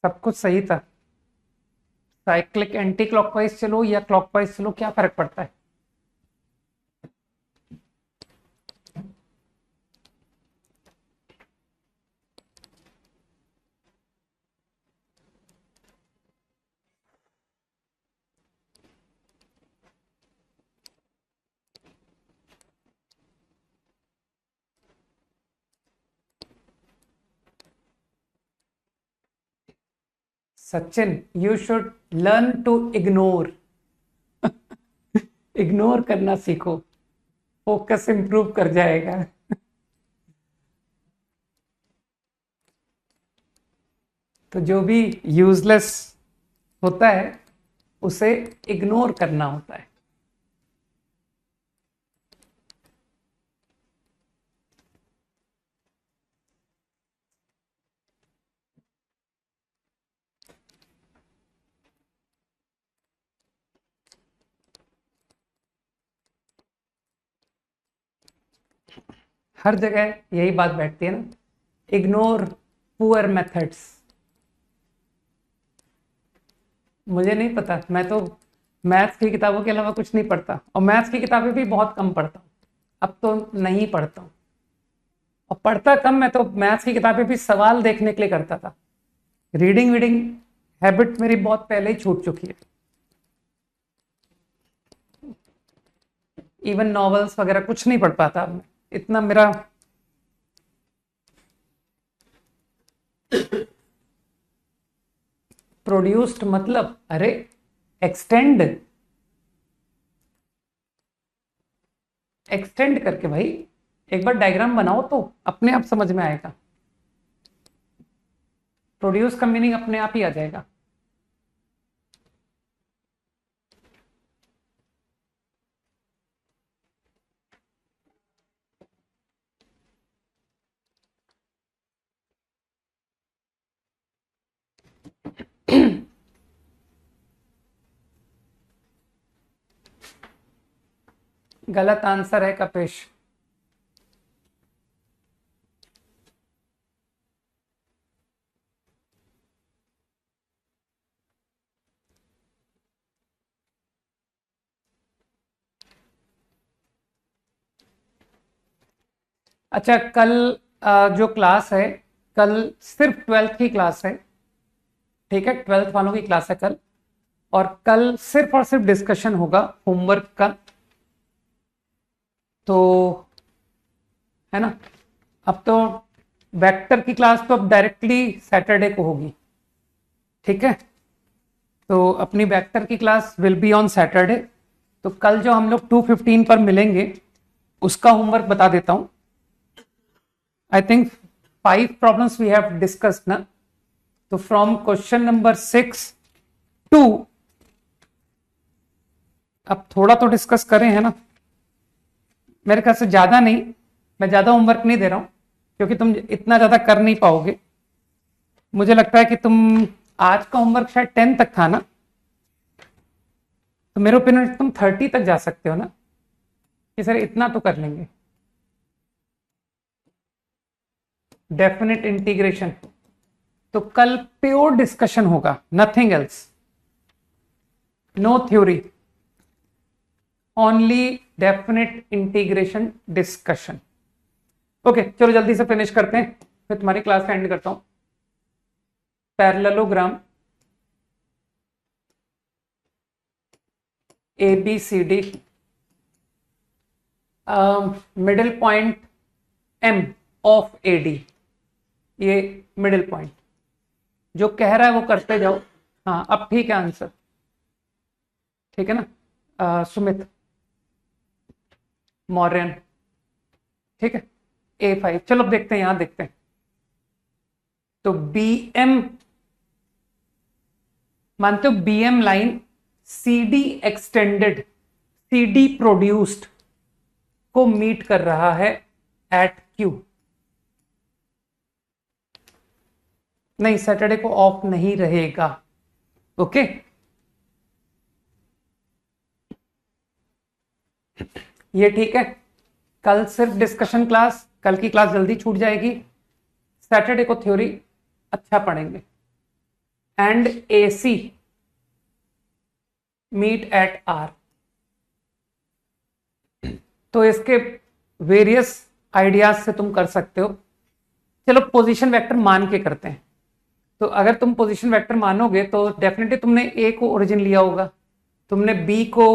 सब कुछ सही था। साइक्लिक एंटी क्लॉकवाइज चलो या क्लॉकवाइज चलो, क्या फर्क पड़ता है। Sachin, you should learn to ignore. Ignore करना सीखो, फोकस इंप्रूव कर जाएगा। तो जो भी यूजलेस होता है उसे इग्नोर करना होता है। हर जगह यही बात बैठती है ना, इग्नोर पुअर मेथड्स। मुझे नहीं पता, मैं तो मैथ्स की किताबों के अलावा कुछ नहीं पढ़ता, और मैथ्स की किताबें भी बहुत कम पढ़ता हूँ, अब तो नहीं पढ़ता हूँ। और पढ़ता कम, मैं तो मैथ्स की किताबें भी सवाल देखने के लिए करता था। रीडिंग वीडिंग हैबिट मेरी बहुत पहले ही छूट चुकी है। इवन नॉवेल्स वगैरह कुछ नहीं पढ़ पाता अब मैं, इतना मेरा प्रोड्यूस्ड मतलब, अरे एक्सटेंड एक्सटेंड करके भाई, एक बार डायग्राम बनाओ तो अपने आप समझ में आएगा। प्रोड्यूस का मीनिंग अपने आप ही आ जाएगा। गलत आंसर है कपेश। अच्छा, कल जो क्लास है, कल सिर्फ 12th की क्लास है, ठीक है, 12th वालों की क्लास है कल, और कल सिर्फ और सिर्फ डिस्कशन होगा होमवर्क का, तो है ना। अब तो वेक्टर की क्लास तो अब डायरेक्टली सैटरडे को होगी, ठीक है, तो अपनी वेक्टर की class will be on Saturday. तो कल जो हम लोग 2:15 पर मिलेंगे उसका होमवर्क बता देता हूं। I think 5 problems we have discussed ना, तो फ्रॉम क्वेश्चन नंबर 6 टू, अब थोड़ा तो डिस्कस करें है ना, मेरे ख्याल से ज्यादा नहीं, मैं ज्यादा होमवर्क नहीं दे रहा हूं क्योंकि तुम इतना ज्यादा कर नहीं पाओगे। मुझे लगता है कि तुम, आज का होमवर्क शायद 10 तक था ना, तो मेरे ओपिनियन तुम 30 तक जा सकते हो ना, कि सर इतना तो कर लेंगे। डेफिनेट इंटीग्रेशन तो कल प्योर डिस्कशन होगा, nothing else, no theory, only definite integration discussion. Okay, चलो जल्दी से फिनिश करते हैं, फिर तुम्हारी क्लास का एंड करता हूं। Parallelogram ABCD, middle point M of AD, ये मिडिल पॉइंट जो कह रहा है वो करते जाओ। हाँ, अब ठीक है आंसर, ठीक है ना। सुमित मौर्यन, ठीक है, A5। चलो अब देखते हैं, यहां देखते हैं। तो BM, मानते हो BM line CD extended, CD produced को मीट कर रहा है एट Q। नहीं, सैटरडे को ऑफ नहीं रहेगा, ओके। ये ठीक है, कल सिर्फ डिस्कशन क्लास, कल की क्लास जल्दी छूट जाएगी, सैटरडे को थ्योरी अच्छा पढ़ेंगे। And AC meet at R, तो इसके वेरियस आइडियाज से तुम कर सकते हो। चलो पोजीशन वेक्टर मान के करते हैं। तो अगर तुम पोजीशन वेक्टर मानोगे तो डेफिनेटली तुमने A को ओरिजिन लिया होगा, तुमने B को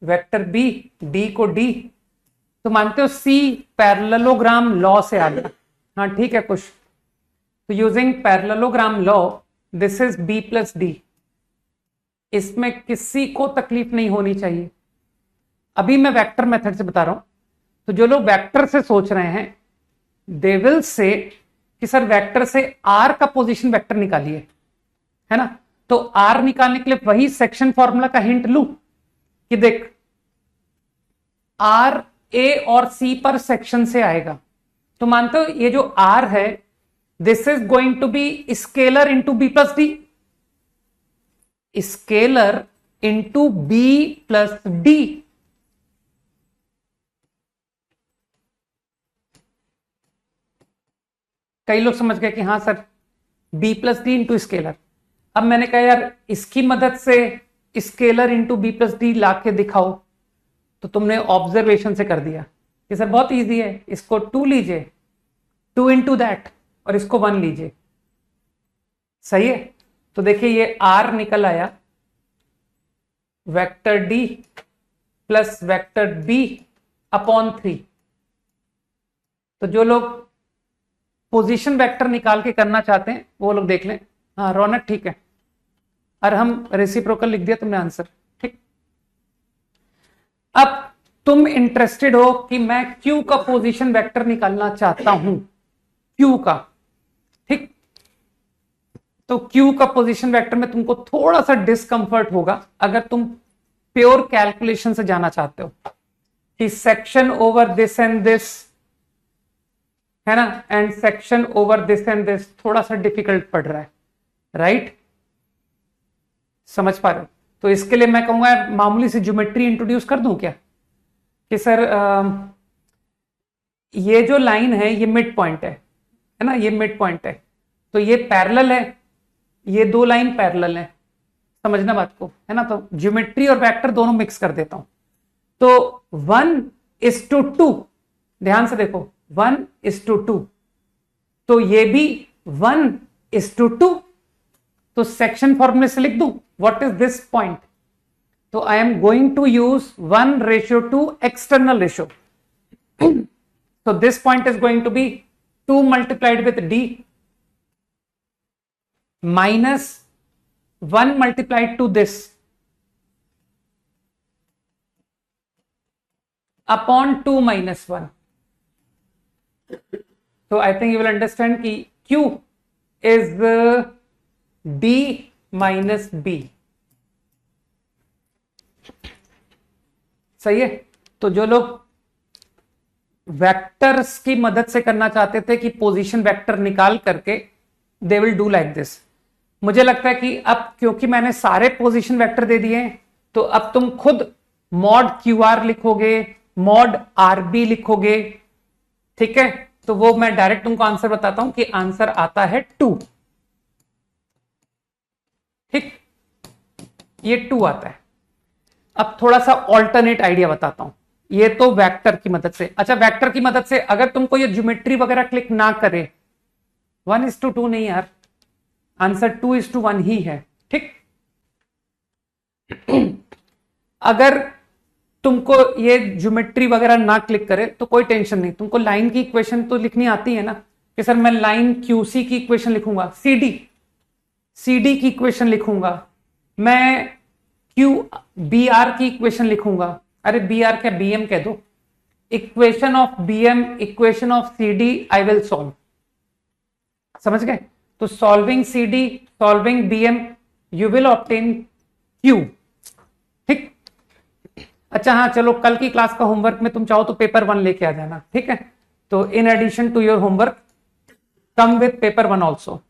वेक्टर B, D को D, तो मानते हो C पैरेललोग्राम लॉ से आ गया। हाँ ठीक है कुछ, तो using parallelogram law this is B plus D, इसमें किसी को तकलीफ नहीं होनी चाहिए, अभी मैं वेक्टर मेथड से बता रहा हूं, तो जो लोग वेक्टर से सोच रहे हैं दे विल से कि सर वेक्टर से आर का पोजीशन वेक्टर निकालिए, है ना। तो आर निकालने के लिए वही सेक्शन फॉर्मूला का हिंट लू कि देख आर ए और सी पर सेक्शन से आएगा, तो मानते हो ये जो आर है this is going to be scalar into B plus D, scalar into B plus D. कई लोग समझ गए कि हाँ sir B plus D into scalar. अब मैंने कहा यार इसकी मदद से scalar into B plus D ला के दिखाओ, तो तुमने ऑब्जर्वेशन से कर दिया कि सर बहुत इजी है, इसको 2 लीजिए, 2 इंटू दैट, और इसको 1 लीजिए, सही है। तो देखिए ये आर निकल आया vector D plus vector B upon 3। तो जो लोग पोजीशन वेक्टर निकाल के करना चाहते हैं वो लोग देख लें। हाँ रौनक ठीक है, और हम रेसिप्रोकल लिख दिया तुमने आंसर, ठीक। अब तुम इंटरेस्टेड हो कि मैं क्यू का पोजीशन वेक्टर निकालना चाहता हूं, क्यू का, ठीक। तो क्यू का पोजीशन वेक्टर में तुमको थोड़ा सा डिस्कंफर्ट होगा अगर तुम प्योर कैलकुलेशन से जाना चाहते हो कि section over this and this, है ना, and section over this and this थोड़ा सा डिफिकल्ट पड़ रहा है, राइट। समझ पा रहे हो। तो इसके लिए मैं कहूंगा मामूली सी ज्योमेट्री इंट्रोड्यूस कर दूं क्या कि सर ये जो लाइन है ये मिड पॉइंट है ना, ये मिड पॉइंट है, तो ये पैरेलल है, ये 2 लाइन पैरेलल है, समझना बात को, है ना। तो ज्योमेट्री और वेक्टर दोनों मिक्स कर देता हूं। तो 1:2, ध्यान से देखो 1:2, तो ये भी 1:2, तो सेक्शन फॉर्मूले से लिख दूं व्हाट इज दिस पॉइंट, तो I am going to use 1:2 external ratio. so this point is going to be 2 multiplied with d minus 1 multiplied to this upon 2 minus 1. So I think you will understand कि q is d minus b, सही है। तो जो लोग vectors की मदद से करना चाहते थे कि पोजीशन वेक्टर निकाल करके, they will do like this. मुझे लगता है कि अब क्योंकि मैंने सारे पोजीशन वेक्टर दे दिए हैं, तो अब तुम खुद मॉड क्यू आर लिखोगे, मॉड आर बी लिखोगे, ठीक है। तो वो मैं डायरेक्ट तुमको आंसर बताता हूं कि आंसर आता है 2, ठीक, ये 2 आता है। अब थोड़ा सा ऑल्टरनेट आइडिया बताता हूं, ये तो वेक्टर की मदद से। अच्छा वेक्टर की मदद से अगर तुमको ये ज्योमेट्री वगैरह क्लिक ना करे, 1:2 नहीं यार, आंसर 2:1 ही है, ठीक। अगर तुमको ये ज्योमेट्री वगैरह ना क्लिक करे तो कोई टेंशन नहीं, तुमको लाइन की इक्वेशन तो लिखनी आती है ना कि सर मैं लाइन क्यूसी की इक्वेशन लिखूंगा, सीडी की इक्वेशन लिखूंगा, मैं क्यू बी आर की इक्वेशन लिखूंगा, अरे बी आर क्या बी एम कह दो, equation of B M, equation of C D I will solve, समझ गए। तो solving C D, solving B M, you will obtain Q, ठीक। अच्छा हाँ चलो, कल की क्लास का होमवर्क में तुम चाहो तो पेपर 1 लेके आ जाना, ठीक है। तो in addition to your homework come with paper 1 also.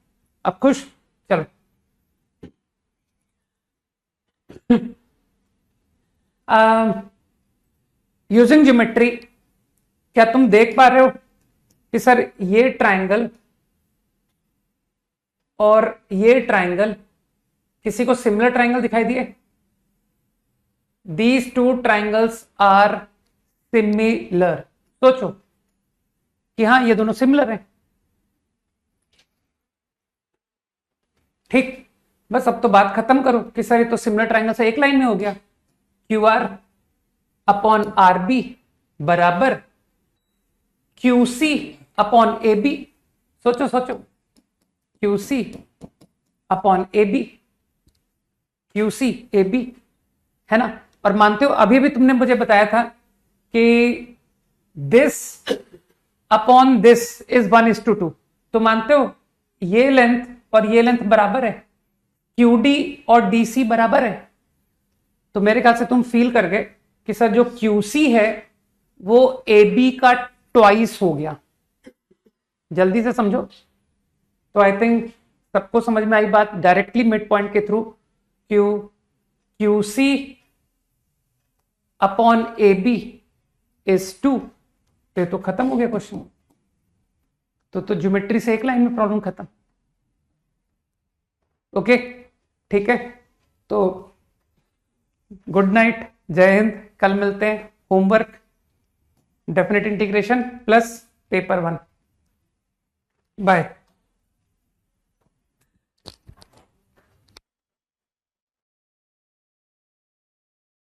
अब खुश, चलो। यूजिंग ज्योमेट्री, क्या तुम देख पा रहे हो कि सर ये ट्राइंगल और ये ट्राइंगल, किसी को सिमिलर ट्राइंगल दिखाई दिए? These 2 triangles are similar। सोचो कि हाँ ये दोनों सिमिलर हैं, ठीक। बस अब तो बात खत्म करो कि सर ये तो सिमिलर ट्राइंगल से एक लाइन में हो गया, Q R upon R B बराबर Q C upon A B. सोचो सोचो, Q C upon A B, Q C A B, है ना। और मानते हो अभी भी तुमने मुझे बताया था कि दिस अपॉन दिस इज 1:2, तो मानते हो ये लेंथ और ये लेंथ बराबर है, QD और DC बराबर है। तो मेरे ख्याल से तुम फील कर गए कि सर जो QC है वो AB का ट्वाइस हो गया। जल्दी से समझो। तो आई थिंक सबको समझ में आई बात, डायरेक्टली मिड पॉइंट के through QC upon AB is 2, तो खत्म हो गया क्वेश्चन। तो ज्योमेट्री से एक लाइन में प्रॉब्लम खत्म। ओके ठीक है, तो गुड नाइट, जय हिंद। कल मिलते हैं, homework definite integration plus paper 1। Bye.